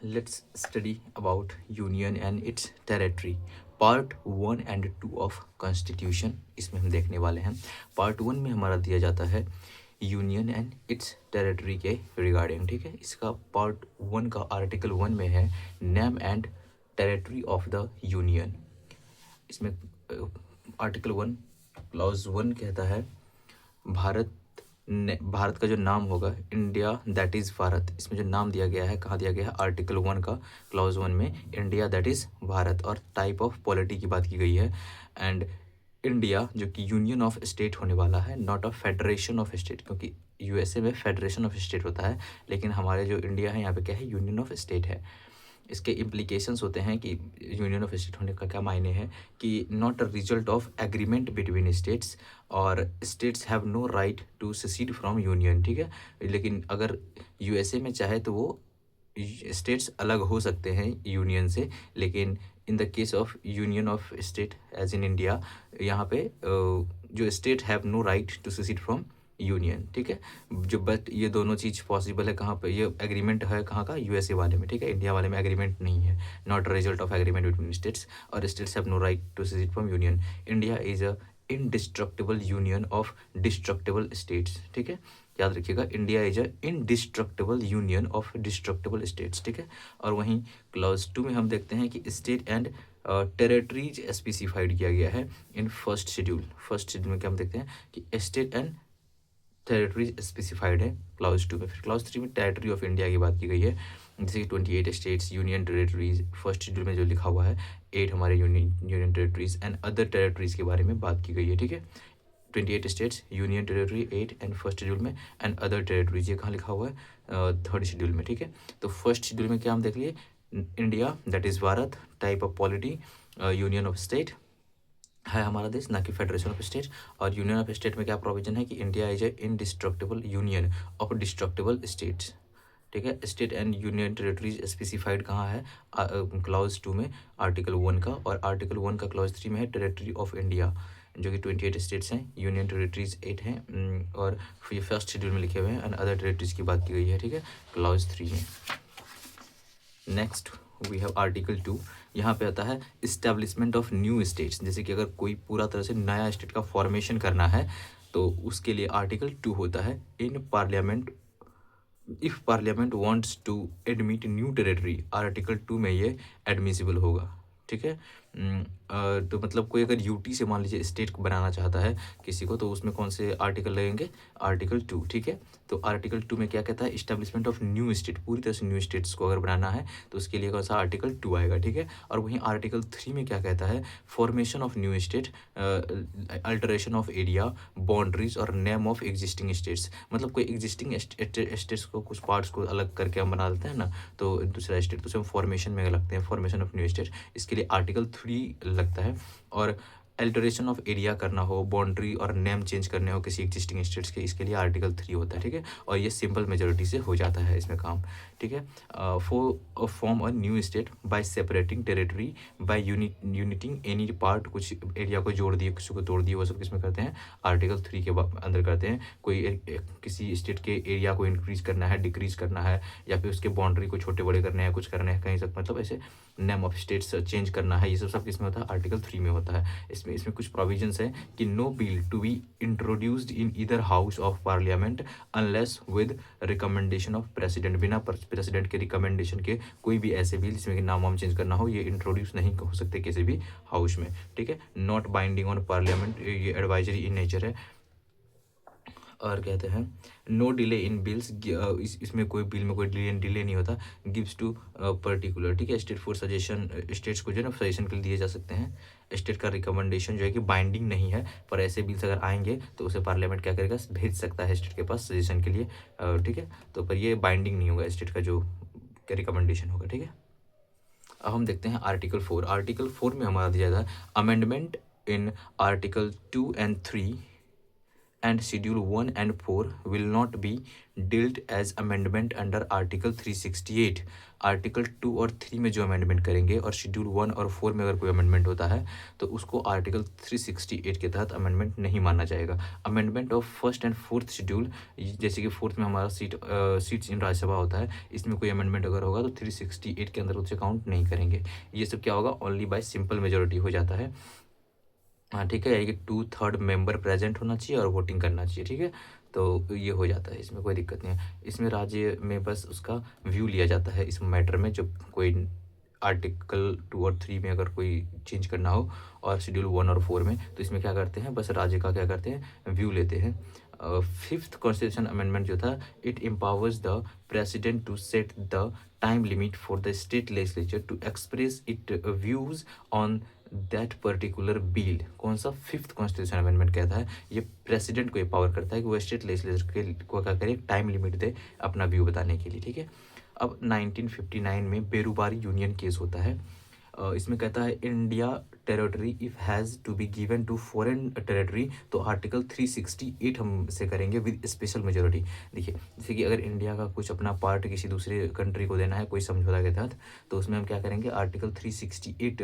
let's study about union and its territory. Part 1 और 2 of constitution इसमें हम देखने वाले हैं. पार्ट 1 में हमारा दिया जाता है यूनियन एंड इट्स टेरिटरी के रिगार्डिंग. ठीक है, इसका पार्ट 1 का आर्टिकल 1 में है name and territory of the union. इसमें आर्टिकल 1 क्लॉज 1 कहता है भारत का जो नाम होगा इंडिया दैट इज़ भारत. इसमें जो नाम दिया गया है कहाँ दिया गया है, आर्टिकल 1 का क्लॉज 1 में इंडिया दैट इज़ भारत. और टाइप ऑफ पॉलिटी की बात की गई है. एंड इंडिया जो कि यूनियन ऑफ स्टेट होने वाला है, not a federation of state, क्योंकि यूएसए में फेडरेशन ऑफ स्टेट होता है, लेकिन हमारे जो इंडिया है यहाँ पे क्या है, यूनियन ऑफ स्टेट है. इसके इम्प्लीकेशंस होते हैं कि यूनियन ऑफ स्टेट होने का क्या मायने है कि not a result of agreement between states, और states have no right to secede from union. ठीक है, लेकिन अगर यूएसए में चाहे तो वो स्टेट्स अलग हो सकते हैं यूनियन से, लेकिन in the case of union of state as in India, यहाँ पे जो state have no right to secede from union. ठीक है, जो बट ये दोनों चीज़ पॉसिबल है कहाँ पे, ये एग्रीमेंट है कहाँ का, यूएसए वाले में. ठीक है, इंडिया वाले में एग्रीमेंट नहीं है, not result of agreement between states, और states have no right to secede from union. India is a indestructible union of destructible states. ठीक है, याद रखिएगा, India is a indestructible union of destructible states. ठीक है, और वहीं क्लॉज 2 में हम देखते हैं कि स्टेट एंड टेरिटरीज स्पेसिफाइड किया गया है in first schedule. First schedule में क्या हम देखते हैं कि स्टेट एंड टेरिटरीज स्पेसिफाइड है क्लॉज 2 में. फिर क्लॉज 3 में टेरिटरी ऑफ इंडिया की बात की गई है, जैसे कि 28 states union territories. First schedule में जो लिखा हुआ है 8 हमारे union territories and other territories के बारे में बात की गई है. ठीक है, 28 states, union territory 8 and first schedule में, एंड अदर टेरिटरीज ये कहाँ लिखा हुआ है, थर्ड शेड्यूल में. ठीक है, तो फर्स्ट शेड्यूल में क्या हम देख लिए, India that is Bharat, type of polity union of state है हमारा देश, ना कि फेडरेशन ऑफ स्टेट. और यूनियन ऑफ स्टेट में क्या प्रोविजन है कि India is a indestructible union of destructible states. ठीक है, state and union territories specified कहाँ है, क्लॉज 2 में आर्टिकल 1 का, और आर्टिकल 1 का क्लॉज 3 में है टेरिटरी ऑफ इंडिया, जो कि 28 स्टेट्स हैं, यूनियन टेरिटरीज 8 हैं, और ये फर्स्ट शेड्यूल में लिखे हुए हैं, एंड अदर टेरिटरीज की बात की गई है. ठीक है, क्लॉज 3 में. Next we have article 2. यहाँ पे आता है इस्टेब्लिशमेंट ऑफ न्यू स्टेट्स. जैसे कि अगर कोई पूरा तरह से नया स्टेट का फॉर्मेशन करना है तो उसके लिए आर्टिकल 2 होता है. In Parliament, if Parliament wants to admit new territory, article 2 में ये एडमिसिबल होगा. ठीक है, तो मतलब कोई अगर यूटी से मान लीजिए स्टेट को बनाना चाहता है किसी को, तो उसमें कौन से आर्टिकल लगेंगे, आर्टिकल 2. ठीक है, तो आर्टिकल 2 में क्या कहता है, इस्टेब्लिशमेंट ऑफ न्यू स्टेट, पूरी तरह से न्यू स्टेट्स को अगर बनाना है तो उसके लिए कौन सा आर्टिकल 2 आएगा. ठीक है, और वहीं आर्टिकल 3 में क्या कहता है, formation of new state, alteration of area, boundaries और नेम ऑफ एग्जिस्टिंग स्टेट्स. मतलब कोई एग्जिस्टिंग स्टेट्स को कुछ पार्ट्स को अलग करके हम बना देते हैं ना, तो दूसरा स्टेट, तो उसे हम फॉर्मेशन में लगते हैं, फॉर्मेशन ऑफ न्यू स्टेट. इसके लिए आर्टिकल 3 लगता है. और अल्टरेशन ऑफ एरिया करना हो, बाउंड्री और नेम चेंज करने हो किसी एग्जिस्टिंग स्टेट्स के, इसके लिए आर्टिकल 3 होता है. ठीक है, और ये सिंपल मेजोरिटी से हो जाता है इसमें काम. ठीक है, form a new state by separating territory by uniting any part, कुछ एरिया को जोड़ दिए, किसी को तोड़ दिए, वो सब किसमें करते हैं, आर्टिकल 3 के अंदर करते हैं. कोई किसी स्टेट के एरिया को इंक्रीज करना है, डिक्रीज करना है, या फिर उसके बाउंड्री को छोटे बड़े करने हैं, कुछ करने हैं कहीं तक, मतलब ऐसे नेम ऑफ स्टेट्स चेंज करना है, ये सब किसमें होता है, आर्टिकल 3 में होता है. इसमें कुछ प्रोविजंस है कि no bill to be introduced in either house of Parliament unless with recommendation of president. बिना प्रेसिडेंट के रिकमेंडेशन के कोई भी ऐसे बिल जिसमें कि नाम वाम चेंज करना हो, ये इंट्रोड्यूस नहीं हो सकते किसी भी हाउस में. ठीक है, नॉट बाइंडिंग ऑन पार्लियामेंट, ये एडवाइजरी इन नेचर है. और कहते हैं नो डिले इन बिल्स, इसमें कोई बिल में कोई डिले नहीं होता. Gives to particular. ठीक है, स्टेट फॉर सजेशन, स्टेट्स को जो है ना सजेशन के लिए दिए जा सकते हैं. स्टेट का रिकमेंडेशन जो है कि बाइंडिंग नहीं है, पर ऐसे बिल्स अगर आएंगे तो उसे पार्लियामेंट क्या करेगा, भेज सकता है स्टेट के पास सजेशन के लिए. ठीक है, तो पर ये बाइंडिंग नहीं होगा स्टेट का जो रिकमेंडेशन होगा. ठीक है, अब हम देखते हैं आर्टिकल 4. आर्टिकल 4 में हमारा दिया जाता है amendment in article 2 and 3 and Schedule 1 and 4 will not be dealt as amendment under Article 368. Article 2 और 3 में जो अमेंडमेंट करेंगे और शेड्यूल 1 और 4 में अगर कोई अमेंडमेंट होता है तो उसको आर्टिकल 368 के तहत अमेंडमेंट नहीं माना जाएगा। Amendment of first and fourth schedule, जैसे कि फोर्थ में हमारा सीट्स इन राज्यसभा होता है, इसमें कोई अमेंडमेंट अगर होगा तो 368 के अंदर उसे काउंट नहीं करेंगे। ये सब क्या होगा, ओनली बाय सिंपल मेजोरिटी हो जाता है। हाँ ठीक है, यानी कि 2/3 मेंबर प्रेजेंट होना चाहिए और वोटिंग करना चाहिए। ठीक है, तो ये हो जाता है, इसमें कोई दिक्कत नहीं है। इसमें राज्य में बस उसका व्यू लिया जाता है इस मैटर में, जब कोई आर्टिकल 2 और 3 में अगर कोई चेंज करना हो और शेड्यूल 1 और 4 में, तो इसमें क्या करते हैं, बस राज्य का क्या करते हैं, व्यू लेते हैं। फिफ्थ कॉन्स्टिट्यूशन अमेंडमेंट जो था, it empowers the president to set the time limit for the state legislature to express it views on that particular bill. कौन सा, फिफ्थ कॉन्स्टिट्यूशन अमेंडमेंट कहता है, ये प्रेसिडेंट को एम्पावर करता है कि वो स्टेट लेजिस्लेचर को क्या करे, टाइम लिमिट दे अपना व्यू बताने के लिए। ठीक है, अब 1959 में बेरुबारी यूनियन केस होता है। इसमें कहता है India territory if has to be given to foreign territory, तो आर्टिकल 368 हम से करेंगे विद स्पेशल मेजोरिटी। देखिए, जैसे कि अगर इंडिया का कुछ अपना पार्ट किसी दूसरे कंट्री को देना है कोई समझौता के तहत, तो उसमें हम क्या करेंगे, आर्टिकल 368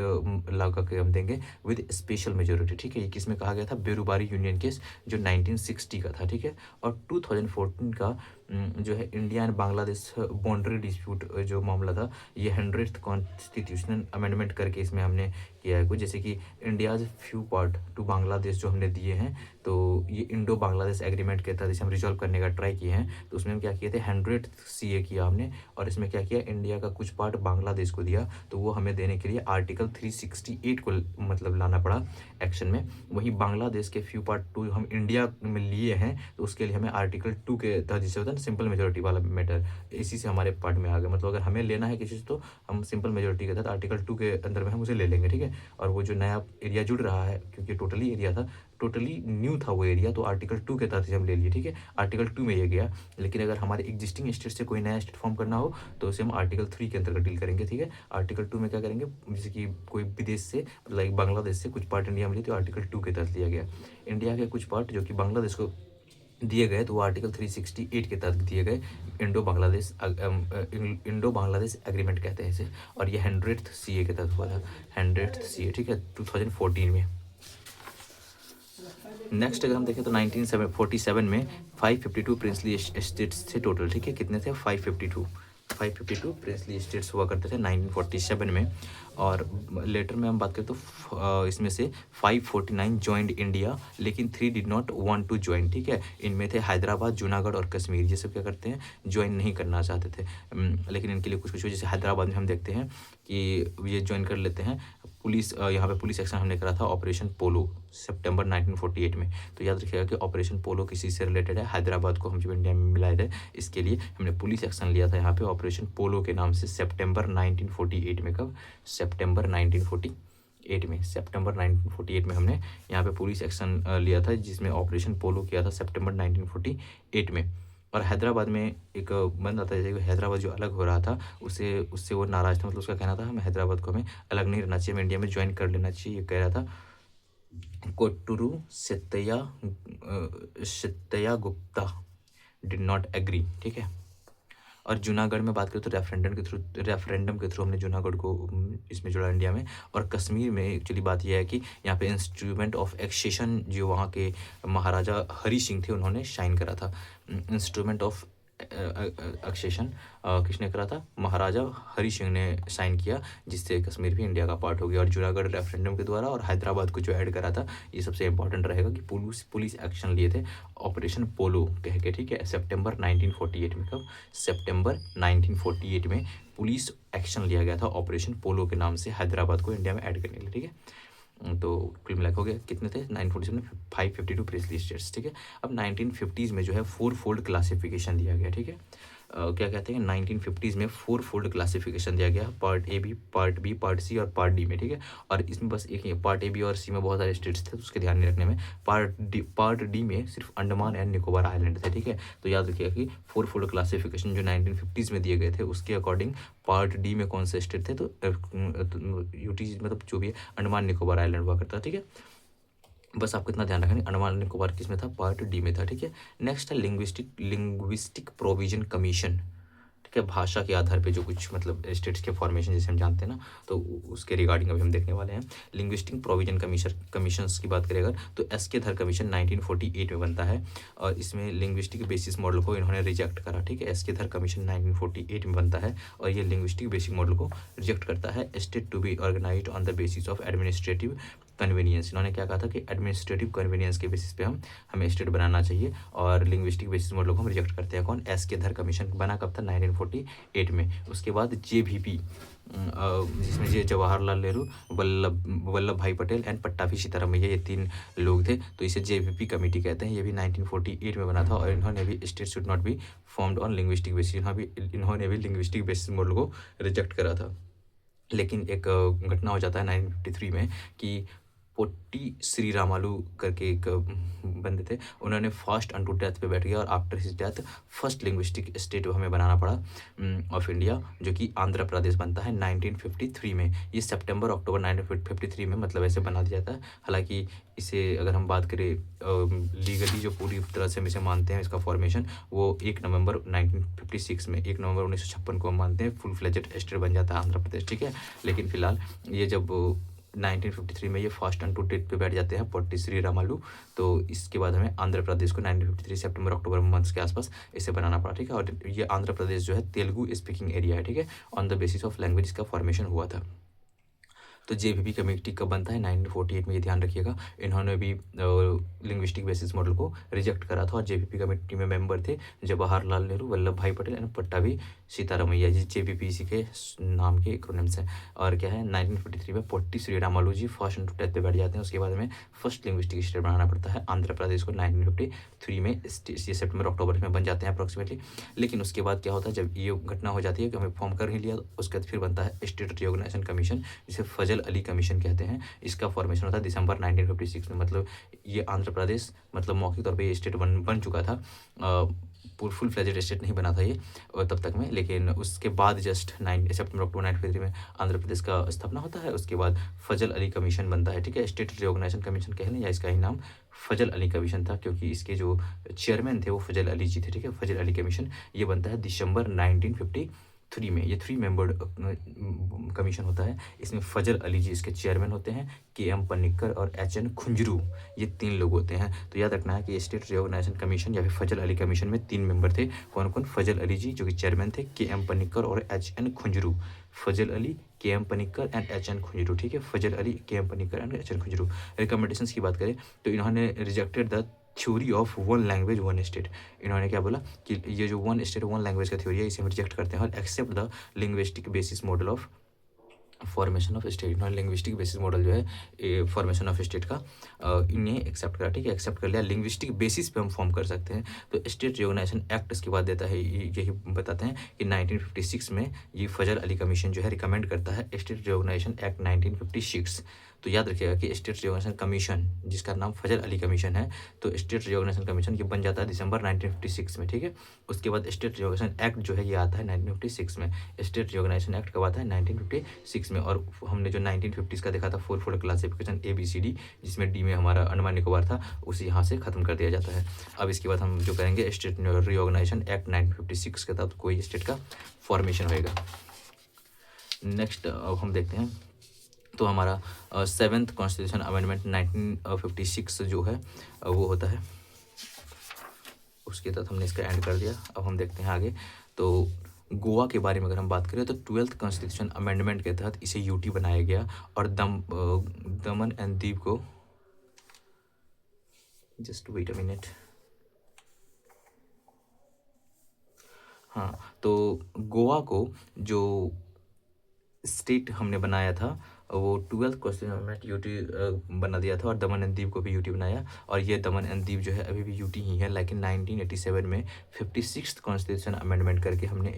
लगा के हम देंगे विद स्पेशल मेजोरिटी। ठीक है, ये किसमें कहा गया था, बेरुबारी यूनियन केस जो 1960 का था। ठीक है, और 2014 का जो है India and Bangladesh boundary dispute जो मामला था, ये 100th कॉन्स्टिट्यूशनल अमेंडमेंट करके इसमें हमने किया है कुछ, जैसे कि India's few part two Bangladesh जो हमने दिए हैं, तो ये इंडो बांग्लादेश एग्रीमेंट के तहत इसे हम रिजॉल्व करने का ट्राई किए हैं। तो उसमें हम क्या किए थे, 100th CA किया हमने, और इसमें क्या किया, इंडिया का कुछ पार्ट बांग्लादेश को दिया, तो वो हमें देने के लिए आर्टिकल 368 को मतलब लाना पड़ा एक्शन में। वहीं बांग्लादेश के फ्यू पार्ट टू हम इंडिया में लिए हैं, तो उसके लिए हमें आर्टिकल 2 के तहत, जिससे होता है सिंपल मेजोरिटी वाला मैटर, इसी से हमारे पार्ट में आ गया। मतलब अगर हमें लेना है किसी से, तो हम सिंपल मेजोरिटी के तहत आर्टिकल 2 के अंदर में हम उसे ले लेंगे। ठीक है, और वो जो नया एरिया जुड़ रहा है, क्योंकि टोटली एरिया था, टोटली न्यू था वो एरिया, तो आर्टिकल 2 के तहत हम ले लिए। ठीक है, आर्टिकल 2 में ये गया। लेकिन अगर हमारे एग्जिस्टिंग स्टेट से कोई नया स्टेट फॉर्म करना हो, तो उसे हम आर्टिकल 3 के अंतर्गत डील करेंगे। ठीक है, आर्टिकल 2 में क्या करेंगे, जैसे कि कोई विदेश से, लाइक बांग्लादेश से कुछ पार्ट इंडिया में लिए, तो आर्टिकल 2 के तहत लिया गया। इंडिया के कुछ पार्ट जो कि बांग्लादेश को दिए गए, तो वो आर्टिकल 368 के तहत दिए गए, इंडो बांग्लादेश एग्रीमेंट कहते हैं इसे, और ये 100th CA के तहत हुआ था, 100th CA। ठीक है, 2014 में। नेक्स्ट अगर हम देखें तो 1947 में 552 प्रिंसली स्टेट्स थे टोटल। ठीक है, कितने थे, 552 प्रिंसली स्टेट्स हुआ करते थे 1947 में। और लेटर में हम बात करें तो इसमें से 549 ज्वाइंड इंडिया, लेकिन 3 did not want to join. ठीक है, इनमें थे हैदराबाद, जूनागढ़ और कश्मीर, ये सब क्या करते हैं, ज्वाइन नहीं करना चाहते थे। लेकिन इनके लिए कुछ कुछ, जैसे हैदराबाद में हम देखते हैं कि ये ज्वाइन कर लेते हैं। पुलिस, यहाँ पे पुलिस एक्शन हमने करा था ऑपरेशन पोलो सितंबर 1948 में। तो याद रखिएगा कि ऑपरेशन पोलो किसी से रिलेटेड है, हैदराबाद को हम जब इंडिया में मिलाए थे, इसके लिए हमने पुलिस एक्शन लिया था यहाँ पे ऑपरेशन पोलो के नाम से सितंबर 1948 में। कब, सितंबर 1948 में हमने यहाँ पे पुलिस एक्शन लिया था, जिसमें ऑपरेशन पोलो किया था सितंबर 1948 में। और हैदराबाद में एक बंद आता है, जैसे हैदराबाद जो अलग हो रहा था, उससे वो नाराज था। मतलब उसका कहना था हमें हैदराबाद को हमें अलग नहीं रहना चाहिए, हमें इंडिया में ज्वाइन कर लेना चाहिए, ये कह रहा था। कोट्टुरू सित्तया गुप्ता डिड नॉट एग्री। ठीक है, और जूनागढ़ में बात करें तो रेफरेंडम के थ्रू हमने जूनागढ़ को इसमें जोड़ा इंडिया में। और कश्मीर में एक्चुअली बात यह है कि यहाँ पे इंस्ट्रूमेंट ऑफ एक्सेशन जो वहाँ के महाराजा हरी सिंह थे, उन्होंने साइन करा था। इंस्ट्रूमेंट ऑफ एक्सेशन किसने करा था, महाराजा हरी सिंह ने साइन किया, जिससे कश्मीर भी इंडिया का पार्ट हो गया। और जूनागढ़ रेफरेंडम के द्वारा, और हैदराबाद को जो ऐड करा था, ये सबसे इंपॉर्टेंट रहेगा कि पुलिस एक्शन लिए थे ऑपरेशन पोलो कह के। ठीक है, सितंबर 1948 में। कब, सितंबर 1948 में पुलिस एक्शन लिया गया था ऑपरेशन पोलो के नाम से, हैदराबाद को इंडिया में ऐड करने के लिए। ठीक है, तो कुल मिला हो गया कितने थे, 947 में 552 प्रिंसली स्टेट्स। ठीक है, अब 1950s में जो है 4 फोल्ड क्लासिफिकेशन दिया गया। ठीक है, क्या कहते हैं, 1950s में 4 फोल्ड क्लासिफिकेशन दिया गया, पार्ट ए भी, पार्ट बी, पार्ट सी और पार्ट डी में। ठीक है, और इसमें बस एक ही, पार्ट ए बी और सी में बहुत सारे स्टेट्स थे, तो उसके ध्यान नहीं रखने में। पार्ट डी में सिर्फ अंडमान एंड निकोबार आइलैंड थे। ठीक है, तो याद रखिएगा कि 4 फोल्ड क्लासिफिकेशन जो 1950s में दिए गए थे, उसके अकॉर्डिंग पार्ट डी में कौन से स्टेट थे, तो यूटी मतलब जो भी है अंडमान निकोबार आइलैंड हुआ करता है। ठीक है, बस आपको इतना ध्यान रखना है, अंडमान निकोबार किस में था, पार्ट डी में था, ठीक है। नेक्स्ट है लिंग्विस्टिक प्रोविजन कमीशन, ठीक है, भाषा के आधार पे जो कुछ मतलब स्टेट्स के फॉर्मेशन जैसे हम जानते हैं ना, तो उसके रिगार्डिंग अभी हम देखने वाले हैं। लिंग्विस्टिक प्रोविजन कमीशंस की बात करें अगर, तो एस के धर कमीशन 1948 में बनता है और इसमें लिंग्विस्टिक बेसिस मॉडल को इन्होंने रिजेक्ट करा, ठीक है। एस के धर कमीशन 1948 में बनता है और ये लिंग्विस्टिक बेसिक मॉडल को रिजेक्ट करता है। State to be organised on the basis of administrative convenience, इन्होंने क्या कहा था कि एडमिनिस्ट्रेटिव कन्वीनियंस के बेसिस पे हमें स्टेट बनाना चाहिए और लिंग्विस्टिक बेसिस मॉडल को हम रिजेक्ट करते हैं। कौन, एस के धर कमीशन बना कब था, 1948 में। उसके बाद जेवीपी, जिसमें ये जवाहरलाल नेहरू, वल्लभ भाई पटेल एंड पट्टाभी सीतारामैया, ये 3 लोग थे, तो इसे जेवीपी कमेटी कहते हैं। ये भी 1948 में बना था और इन्होंने भी state should not be formed on linguistic basis, इन्होंने भी लिंग्विस्टिक बेसिस मॉडल को रिजेक्ट करा था। लेकिन एक घटना हो जाता है 1953 में कि पोट्टी श्री रामालू करके एक बंदे थे, उन्होंने फास्ट अनटू डेथ पे बैठ गया और after his death first linguistic state हमें बनाना पड़ा ऑफ इंडिया, जो कि आंध्र प्रदेश बनता है 1953 में। ये सितंबर अक्टूबर 1953 में मतलब ऐसे बना दिया जाता है। हालांकि इसे अगर हम बात करें लीगली जो पूरी तरह से हम इसे मानते हैं इसका फॉर्मेशन, वो 1 नवंबर 1956 में, 1 नवंबर 1956 को हम मानते हैं फुल फ्लेजेड स्टेट बन जाता है आंध्र प्रदेश, ठीक है। लेकिन फिलहाल ये जब 1953 में ये फास्ट अनटू डेथ पे बैठ जाते हैं पोट्टी श्री रामालू, तो इसके बाद हमें आंध्र प्रदेश को 1953 सितंबर अक्टूबर मंथ्स के आसपास इसे बनाना पड़ा, ठीक है। और ये आंध्र प्रदेश जो है तेलुगु स्पीकिंग एरिया है, ठीक है, on the basis of language इसका फॉर्मेशन हुआ था। तो जेवीपी कमेटी कब बनता है, 1948 में, ये ध्यान रखिएगा। इन्होंने भी लिंग्विस्टिक बेसिस मॉडल को रिजेक्ट करा था और जेवीपी कमेटी में मेंबर थे जवाहरलाल नेहरू, वल्लभ भाई पटेल एंड पट्टाभी सीतारामैया जी। जेवीपी इसी के नाम के एक्रोनिम्स हैं। और क्या है, 1953 में पोट्टी श्री रामालू जी फर्स्ट अनटू डेथ पे बैठ जाते हैं। उसके बाद में फर्स्ट लिंग्विस्टिक स्टेट बनाना पड़ता है आंध्र प्रदेश को 1953 में, ये सितंबर अक्टूबर में बन जाते हैं अप्रॉक्सीमेटली। लेकिन उसके बाद क्या होता है, जब ये घटना हो जाती है कि हमें फॉर्म कर ही लिया, उसके बाद फिर बनता है स्टेट रिऑर्गेनाइजेशन कमीशन, जिसे फजल अली कमीशन कहते हैं। इसका फॉर्मेशन होता है दिसंबर 1956 में। मतलब ये आंध्र प्रदेश मतलब मौखिक तौर पे ये स्टेट बन चुका था, फुल फ्लेजेड स्टेट नहीं बना था ये तब तक में। लेकिन उसके बाद जस्ट 9 सितंबर अक्टूबर 1953 में आंध्र प्रदेश का स्थापना होता है। उसके बाद फजल अली कमीशन बनता है, ठीक है। स्टेट रिऑर्गेनाइजेशन कमीशन कहने या इसका ही नाम फजल अली कमीशन था, क्योंकि इसके जो चेयरमैन थे वो फजल अली जी थे, ठीक है। फजल अली कमीशन ये बनता है दिसंबर 1953 में। ये 3 मेंबर्ड कमीशन होता है। इसमें फजल अली जी इसके चेयरमैन होते हैं, KM पनिक्कर और HN खुंजरू, ये 3 लोग होते हैं। तो याद रखना है कि स्टेट रिऑर्गेनाइजेशन कमीशन या फिर फजल अली कमीशन में 3 मेंबर थे। कौन कौन, फजल अली जी जो कि चेयरमैन थे, KM पनिक्कर और HN Kunzru. Fazl Ali, KM Panikkar and HN Kunzru, ठीक है। Fazl Ali, KM Panikkar and HN Kunzru. Recommendations की बात करें तो इन्होंने rejected the theory of 1 language 1 state. इन्होंने क्या बोला कि ये जो 1 स्टेट 1 लैंग्वेज का थ्योरी है इसे हम रिजेक्ट करते हैं और accept the linguistic basis model of formation of state. इन्होंने लिंग्विस्टिक बेसिस मॉडल जो है फॉर्मेशन ऑफ स्टेट का इन्हें एक्सेप्ट करा, ठीक है। एक्सेप्ट कर लिया, लिंग्विस्टिक बेसिस पे हम फॉर्म कर सकते हैं। तो स्टेट रिऑर्गेनाइजेशन एक्ट इसके बाद देता है, यही बताते हैं कि 1956 में ये फजल अली कमीशन जो है रिकमेंड करता है स्टेट रिऑर्गेनाइजेशन एक्ट 1956। तो याद रखिएगा कि स्टेट रिऑर्गेनाइजेशन कमीशन जिसका नाम फजल अली कमीशन है, तो स्टेट रिऑर्गेनाइजेशन कमीशन ये बन जाता है दिसंबर 1956 में, ठीक है। उसके बाद स्टेट रिऑर्गेनाइजेशन एक्ट जो है ये आता है 1956 में। स्टेट रिऑर्गेनाइजेशन एक्ट कब आता है, 1956 में। और हमने जो 1950 का देखा था 4 क्लासिफिकेशन ABCD, जिसमें D में हमारा अंडमान निकोबार था, उसे यहाँ से खत्म कर दिया जाता है। अब इसके बाद हम जो करेंगे स्टेट रिऑर्गेनाइजेशन एक्ट 1956 के तहत कोई स्टेट का फॉर्मेशन होएगा। नेक्स्ट अब हम देखते हैं, तो हमारा 7th कॉन्स्टिट्यूशन अमेंडमेंट 1956 जो है वो होता है, उसके तहत हमने इसका एंड कर दिया। अब हम देखते हैं आगे। तो गोवा के बारे में अगर हम बात करें तो 12th कॉन्स्टिट्यूशन अमेंडमेंट के तहत इसे यूटी बनाया गया और दमन एंड दीव को, जस्ट वेट अ मिनट, हाँ, तो गोवा को जो स्टेट हमने बनाया था वो 12th कॉन्स्टिट्यूशन अमेंडमेंट यूटी बना दिया था और दमन एंड दीव को भी यूटी बनाया। और ये दमन एंड दीव जो है अभी भी यूटी ही है, लेकिन 1987 में 56th कॉन्स्टिट्यूशन अमेंडमेंट करके हमने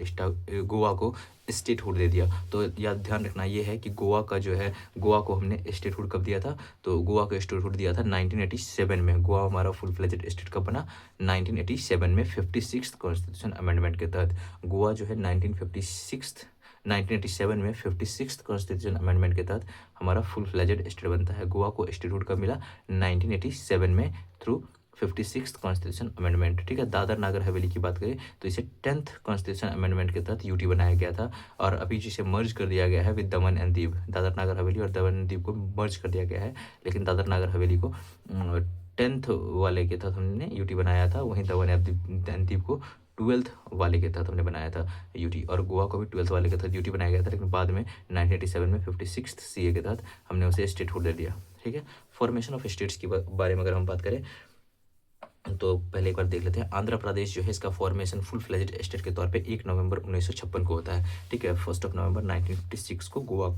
गोवा को स्टेटहुड दे दिया। तो याद ध्यान रखना ये है कि गोवा का जो है, गोवा को हमने स्टेटहुड कब दिया था, तो गोवा को स्टेटहुड दिया था 1987 में। गोवा हमारा फुल फ्लेजेड स्टेट कब बना, 1987 में 56th कॉन्स्टिट्यूशन अमेंडमेंट के तहत। गोवा जो है 1956 1987 में 56th कॉन्स्टिट्यूशन अमेंडमेंट के तहत हमारा फुल फ्लेजेड स्टेट बनता है। गोवा को स्टेटहुड कब मिला? 1987 में थ्रू 56th कॉन्स्टिट्यूशन अमेंडमेंट, ठीक है। दादर नागर हवेली की बात करें तो इसे 10th कॉन्स्टिट्यूशन अमेंडमेंट के तहत यूटी बनाया गया था और अभी जिसे मर्ज कर दिया गया है with Daman and Diu. Dadar Nagar Haveli और दमन एंड दीव को मर्ज कर दिया गया है, लेकिन दादर नागर हवेली को 10th वाले के तहत हमने यूटी बनाया था, वहीं दमन एंड दीव को 12th वाले के तहत हमने बनाया था यूटी, और गोवा को भी 12th वाले के तहत यूटी बनाया गया था, लेकिन बाद में 1987 में 56th सीए के तहत हमने उसे स्टेटहुड दे दिया, ठीक है। फॉर्मेशन ऑफ स्टेट्स की बारे में अगर हम बात करें तो पहले एक बार देख लेते हैं। आंध्र प्रदेश जो है इसका फॉर्मेशन फुल फ्लेज्ड स्टेट के तौर पे 1 नवंबर 1956 को होता है, ठीक है। 1 नवंबर 1956 को गोवा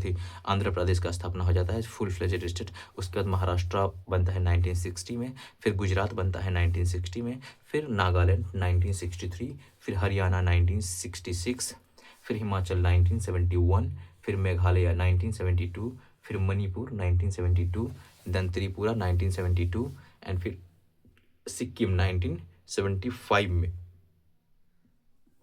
थी आंध्र प्रदेश का स्थापना हो जाता है फुल फ्लेज्ड स्टेट। उसके बाद महाराष्ट्र बनता है 1960 में, फिर गुजरात बनता है 1960 में, फिर नागालैंड 1963, फिर हरियाणा 1966, फिर हिमाचल 1971, फिर मेघालय 1972, फिर मणिपुर 1972, देन त्रिपुरा 1972 एंड फिर सिक्किम 1975 में।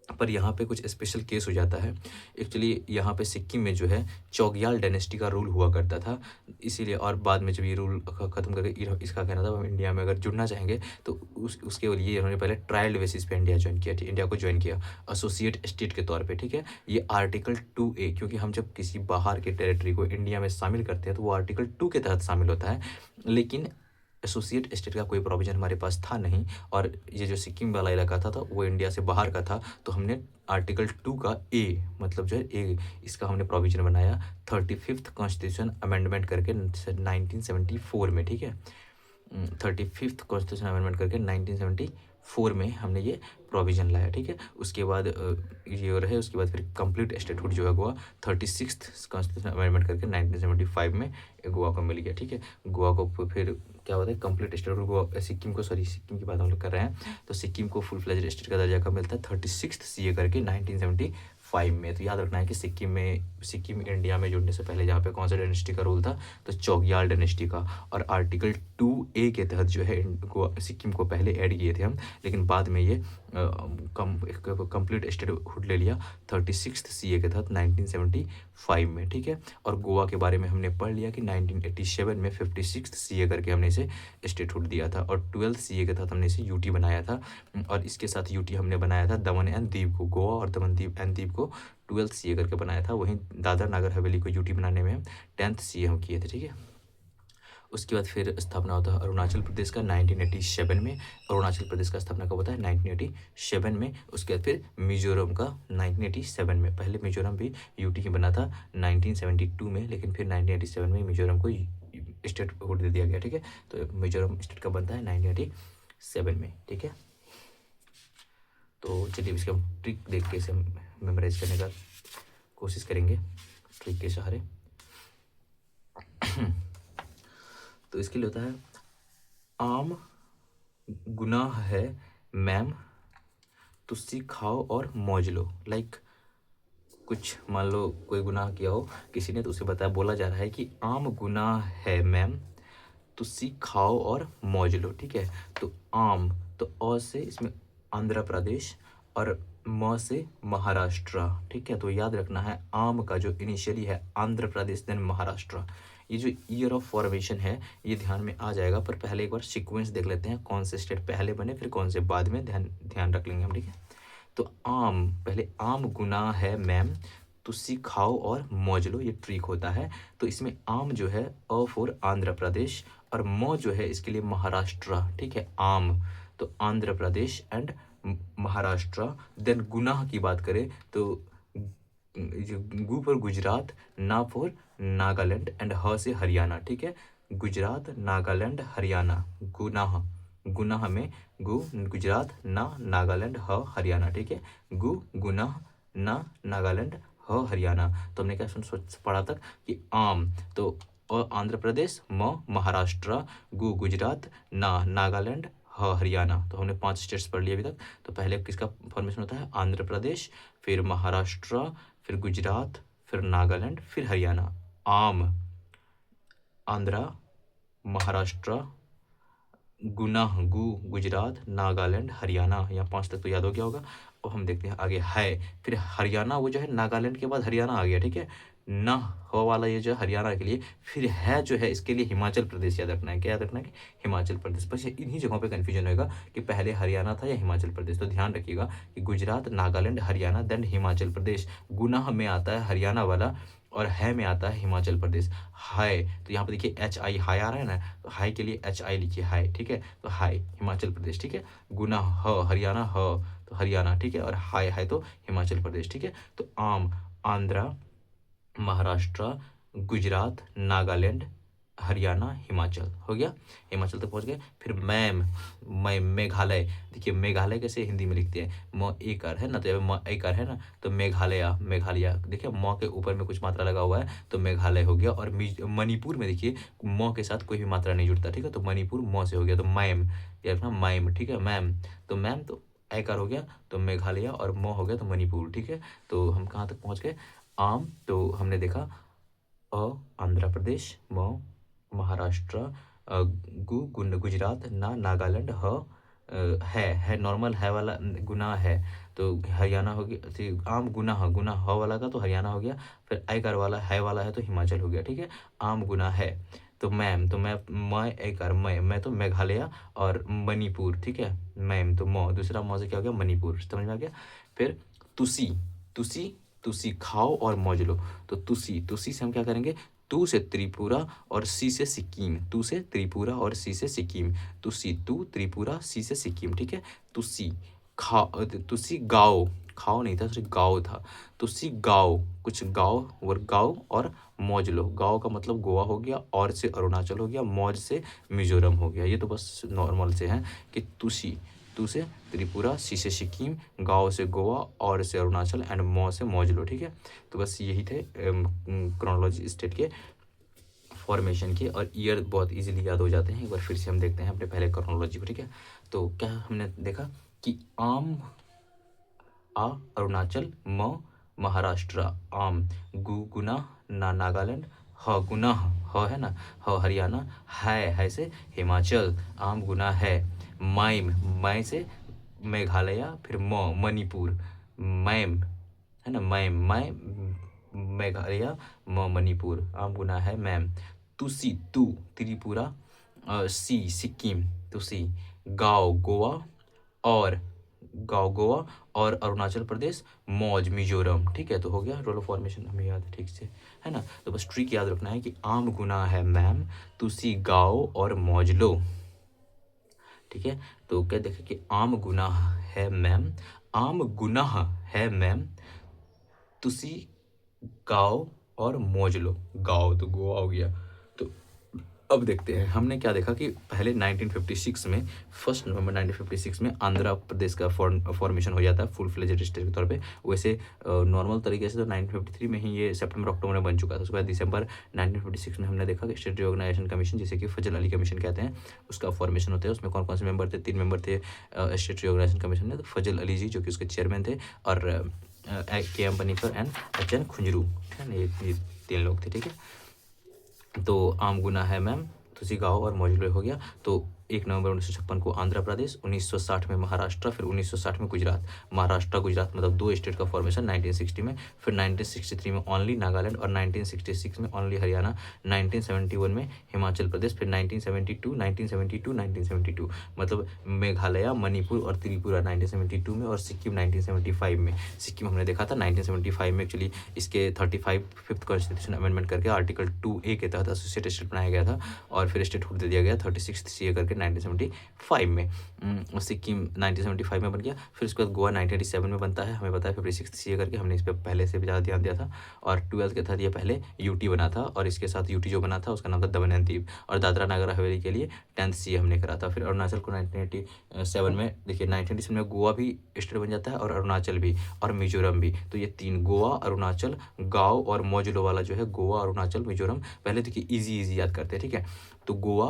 पर यहाँ पे कुछ स्पेशल केस हो जाता है। एक्चुअली यहाँ पे सिक्किम में जो है चौगियाल डायनेस्टी का रूल हुआ करता था, इसीलिए, और बाद में जब ये रूल ख़त्म करके इसका कहना था हम इंडिया में अगर जुड़ना चाहेंगे तो उसके लिए इन्होंने पहले ट्रायल बेसिस पे इंडिया को ज्वाइन किया एसोसिएट स्टेट के तौर पे, ठीक है। ये आर्टिकल 2A, क्योंकि हम जब किसी बाहर के टेरिटरी को इंडिया में शामिल करते हैं तो वो आर्टिकल 2 के तहत शामिल होता है, लेकिन एसोसिएट स्टेट का कोई प्रोविजन हमारे पास था नहीं, और ये जो सिक्किम वाला इलाका था वो इंडिया से बाहर का था, तो हमने आर्टिकल 2 का ए, मतलब जो है ए, इसका हमने प्रोविजन बनाया 35th कॉन्स्टिट्यूशन अमेंडमेंट करके 1974 में, ठीक है। 35th कॉन्स्टिट्यूशन अमेंडमेंट करके 1974 में हमने ये प्रोविजन लाया, ठीक है। उसके बाद ये रहे, उसके बाद फिर कंप्लीट स्टेटहुड जो है गोवा 36th कॉन्स्टिट्यूशन अमेंडमेंट करके 1975 में गोवा को मिल गया, ठीक है। गोवा को फिर क्या होता है कंप्लीट स्टेटहुड गोवा, सिक्किम की बात हम लोग कर रहे हैं, तो सिक्किम को फुल फ्लेज्ड स्टेट का दर्जा कब मिलता है? 36th सीए करके 1975 में। तो याद रखना है कि सिक्किम इंडिया में जुड़ने से पहले जहाँ पे कौन सा डायनेस्टी का रूल था? तो चौगियाल डायनेस्टी का, और आर्टिकल 2A के तहत जो है सिक्किम को पहले ऐड किए थे हम, लेकिन बाद में ये कंप्लीट स्टेटहुड ले लिया 36th सीए के तहत 1975 में, ठीक है। और गोवा के बारे में हमने पढ़ लिया कि 1987 में 56th सीए करके हमने इसे स्टेटहुड दिया था, और 12th सीए के तहत हमने इसे यूटी बनाया था, और इसके साथ यूटी हमने बनाया था दमन एंड दीव को, गोवा और दमन एंड दीव को 12th सीए करके बनाया था। वहीं दादर नागर हवेली को यूटी बनाने में 10th सीए हम किए थे, ठीक है। उसके बाद फिर स्थापना होता है अरुणाचल प्रदेश का 1987 में। अरुणाचल प्रदेश का स्थापना कब होता है? 1987 में। उसके बाद फिर मिजोरम का 1987 में। पहले मिजोरम भी यूटी ही बना था 1972 में, लेकिन फिर 1987 में मिजोरम को स्टेटहुड दे दिया गया, ठीक है। तो मिजोरम स्टेट का बनता है 1987 में, ठीक है। तो चलिए इसका हम ट्रिक देख के इसे मेमोराइज करने का कोशिश करेंगे ट्रिक के सहारे। तो इसके लिए होता है आम गुनाह है मैम, तुस्सी खाओ और मौज लो। लाइक कुछ मान लो कोई गुनाह किया हो किसी ने, तो उसे बोला जा रहा है कि आम गुनाह है मैम, तुस्सी खाओ और मौज लो, ठीक है। तो आम, तो अ से इसमें आंध्र प्रदेश और म से महाराष्ट्र, ठीक है। तो याद रखना है आम का जो इनिशियली है आंध्र प्रदेश देन महाराष्ट्र। ये जो ईयर ऑफ फॉर्मेशन है ये ध्यान में आ जाएगा, पर पहले एक बार सीक्वेंस देख लेते हैं, कौन से स्टेट पहले बने फिर कौन से बाद में, ध्यान रख लेंगे हम, ठीक है। तो आम, पहले आम गुनाह है मैम, तुस्सी खाओ और मौज लो, ये ट्रिक होता है। तो इसमें आम जो है अ फॉर आंध्र प्रदेश, और म जो है इसके लिए महाराष्ट्र, ठीक है। आम तो आंध्र प्रदेश एंड महाराष्ट्र। देन गुनाह की बात करें तो गु फॉर गुजरात, ना फॉर नागालैंड एंड ह से हरियाणा, ठीक है। गुजरात, नागालैंड, हरियाणा। गुनाह में गु गुजरात, ना नागालैंड, ह हरियाणा, ठीक है। गुनाह, ना नागालैंड, ह हरियाणा। तो हमने क्या पढ़ा तक कि आम तो अ आंध्र प्रदेश, म महाराष्ट्र, गु गुजरात, ना नागालैंड, ह हरियाणा। तो हमने 5 स्टेट्स पढ़ लिए अभी तक। तो पहले किसका फॉर्मेशन होता है? आंध्र प्रदेश, फिर महाराष्ट्र, फिर गुजरात, फिर नागालैंड, फिर हरियाणा। आम, आंध्रा, महाराष्ट्र, गुनाह गु गुजरात, नागालैंड, हरियाणा। यहाँ 5 तक तो याद हो गया होगा। और हम देखते हैं आगे है, फिर हरियाणा वो जो है नागालैंड के बाद हरियाणा आ गया, ठीक है। ना हो वाला ये जो है हरियाणा के लिए, फिर है जो है इसके लिए हिमाचल प्रदेश याद रखना है। क्या याद रखना है कि हिमाचल प्रदेश। बस इन्हीं जगहों पे कन्फ्यूजन होगा कि पहले हरियाणा था या हिमाचल प्रदेश। तो ध्यान रखिएगा कि गुजरात, नागालैंड, हरियाणा, देन हिमाचल प्रदेश। गुना में आता है हरियाणा वाला और है में आता है हिमाचल प्रदेश। हाय तो यहाँ पे देखिए एच आई हाई आ रहा है ना, तो हाई के लिए एच आई लिखिए हाई, ठीक है। तो हाई हिमाचल प्रदेश, ठीक है। गुना ह हरियाणा ह तो हरियाणा, ठीक है। और हाय है तो हिमाचल प्रदेश, ठीक है। तो आम आंध्रा, महाराष्ट्र, गुजरात, नागालैंड, हरियाणा, हिमाचल हो गया। हिमाचल तक पहुंच गए। फिर मैं मेघालय। देखिए मेघालय कैसे हिंदी में लिखते हैं, म एकर है ना, तो म एकर है ना, तो मेघालय मेघालय। देखिए म के ऊपर में कुछ मात्रा लगा हुआ है तो मेघालय हो गया। और मणिपुर में देखिए म के साथ कोई भी मात्रा नहीं जुड़ता, ठीक है। तो मणिपुर म से हो गया, तो मैम ये रखना मैम, ठीक है। मैम तो एकर हो गया तो मेघालय, और म हो गया तो मणिपुर, ठीक है। तो हम कहाँ तक पहुँच गए। आम तो हमने देखा अ आंध्र प्रदेश, म महाराष्ट्र, गुजरात, ना नागालैंड, है नॉर्मल है वाला गुना है तो हरियाणा हो गया। आम गुना ह वाला का तो हरियाणा हो गया। फिर आयकर वाला है वाला है तो हिमाचल हो गया, ठीक है। आम गुना है तो मैम तो मैं आयकर मैं तो मेघालय और मणिपुर, ठीक है। मैम तो म दूसरा म से क्या हो गया मणिपुर, समझ में आ गया। फिर तुसी तुसी तुसी खाओ और मौज लो। तो तुसी से हम क्या करेंगे, तू से त्रिपुरा और सी से सिक्किम। तू से त्रिपुरा और सी से सिक्किम। तू त्रिपुरा सी से सिक्किम, ठीक है। तुसी तुसी गाओ, खाओ नहीं था सिर्फ गाओ था। तुसी गाओ कुछ गाओ और मौज लो। गाओ का मतलब गोवा हो गया, और से अरुणाचल हो गया, मौज से मिजोरम हो गया। ये तो बस नॉर्मल से हैं कि तू से त्रिपुरा, सी से सिक्किम, गाँव से गोवा, और से अरुणाचल एंड मौ से मौज लो, ठीक है। तो बस यही थे क्रोनोलॉजी स्टेट के फॉर्मेशन के, और ईयर बहुत इजीली याद हो जाते हैं। एक बार फिर से हम देखते हैं अपने पहले क्रोनोलॉजी को, ठीक है। तो क्या हमने देखा कि आम आ अरुणाचल, म महाराष्ट्र, आम गुना ना नागालैंड, ह गुना ह है ना, ह हरियाणा, है से हिमाचल, आम गुना है। मैं से मेघालय, फिर मणिपुर, मैम है ना, मैं मेघालय, मणिपुर, आम गुना है मैम। तू त्रिपुरा, सी सिक्किम, तुसी गाँव गोवा, और और अरुणाचल प्रदेश, मौज मिजोरम, ठीक है। तो हो गया रोल फॉर्मेशन, हमें याद है ठीक से, है ना। तो बस ट्रिक याद रखना है कि आम गुना है मैम, तुसी गाओ और मौज लो, ठीक है। तो क्या देखें कि आम गुनाह है मैम, आम गुनाह है मैम, तुसी गाओ और मौज लो। गाओ तो गोवा हो गया। तो अब देखते हैं हमने क्या देखा कि पहले 1956 में 1 नवंबर 1956 में आंध्र प्रदेश का फॉर्मेशन हो जाता है फुल फ्लेजेड स्टेट के तौर पे। वैसे नॉर्मल तरीके से तो 1953 में ही ये सितंबर अक्टूबर में बन चुका था। उसके बाद दिसंबर 1956 में हमने देखा कि स्टेट रिऑर्गेनाइजेशन कमीशन, जिसे कि फजल अली कमीशन कहते हैं, उसका फॉर्मेशन होता है। उसमें कौन कौन से मेंबर थे, 3 मेंबर थे स्टेट रिऑर्गेनाइजेशन कमीशन में। तो फजल अली जी जो कि उसके चेयरमैन थे, और के M Panicker and H N खुंजरू, ठीक है ना, ये 3 लोग थे, ठीक है। तो आम गुना है मैम, तुसी गाओ और मौजूद हो गया। तो 1 नवंबर 1956 को आंध्र प्रदेश, 1960 में महाराष्ट्र, फिर 1960 में गुजरात। महाराष्ट्र गुजरात मतलब 2 स्टेट का फॉर्मेशन 1960 में। फिर 1963 में ओनली नागालैंड, और 1966 में ओनली हरियाणा, 1971 में हिमाचल प्रदेश, फिर 1972 मतलब मेघालय, मणिपुर और त्रिपुरा 1972 में, और सिक्किम 1975 में। सिक्किम हमने देखा था 1975 में एक्चुअली इसके 5th कॉन्स्टिट्यूशन अमेंडमेंट करके आर्टिकल 2A के तहत एसोसिएट स्टेट बनाया गया था, और फिर स्टेटहुड दे दिया गया 36th CA करके 1975 में। सिक्किम 1975 में बन गया। फिर उसके बाद गोवा 1987 में बनता है, हमें पता है 56th CA करके, हमने इस पर पहले से भी ज़्यादा ध्यान दिया था। और 12th के तहत ये पहले यूटी बना था, और इसके साथ यूटी जो बना था उसका नाम था दमन एंड दीव। और दादरा नगर हवेली के लिए 10th CA हमने करा था। फिर अरुणाचल को 1987 में, देखिए 1987 में गोवा भी स्टेट बन जाता है, और अरुणाचल भी, और मिजोरम भी। तो ये 3 गोवा, अरुणाचल, गाँव और मौजूलो वाला जो है गोवा, अरुणाचल, मिजोरम, पहले देखिए इजी याद करते हैं, ठीक है। तो गोवा,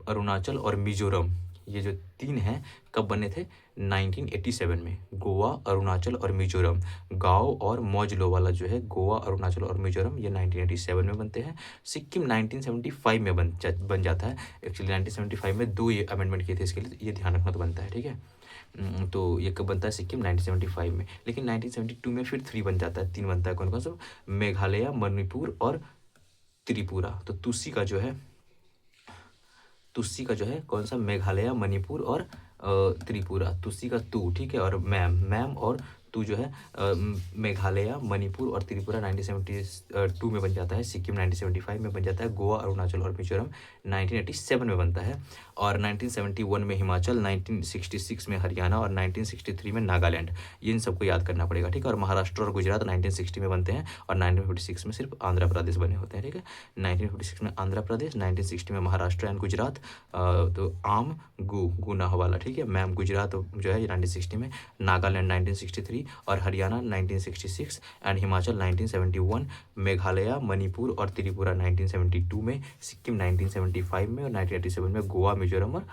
अरुणाचल और मिजोरम, ये जो 3 हैं कब बने थे, 1987 में। गोवा, अरुणाचल और मिजोरम, गाँव और मौजलो वाला जो है गोवा, अरुणाचल और मिजोरम, ये 1987 में बनते हैं। सिक्किम 1975 में बन जाता है। एक्चुअली 1975 में 2 ये अमेंडमेंट किए थे इसके लिए, ये ध्यान रखना तो बनता है, ठीक है। तो ये कब बनता है सिक्किम 1975 में। लेकिन 1972 में फिर 3 बन जाता है, 3 बनता है। कौन कौन सा? मेघालय, मणिपुर और त्रिपुरा। तो तुस्सी का जो है कौन सा? मेघालय, मणिपुर और त्रिपुरा। तुस्सी का तू, ठीक है, और मैम मैम और तू जो है मेघालय, मणिपुर और त्रिपुरा 1972 में बन जाता है। सिक्किम 1975 में बन जाता है। गोवा, अरुणाचल और मिजोरम 1987 में बनता है। और 1971 में हिमाचल, 1966 में हरियाणा और 1963 में नागालैंड। ये इन सबको याद करना पड़ेगा, ठीक है। और महाराष्ट्र और गुजरात 1960 में बनते हैं और 1956 में सिर्फ आंध्र प्रदेश बने होते हैं, ठीक है। 1956 में आंध्र प्रदेश, 1960 में महाराष्ट्र एंड गुजरात। तो आम गु ना वाला, ठीक है। मैम गुजरात जो है ये 1960 में, नागालैंड 1963 और हरियाणा 1966 एंड हिमाचल 1971, मेघालय, मणिपुर और त्रिपुरा 1972 में, सिक्किम 1975 में और 1987 में गोवा, मिजोरम और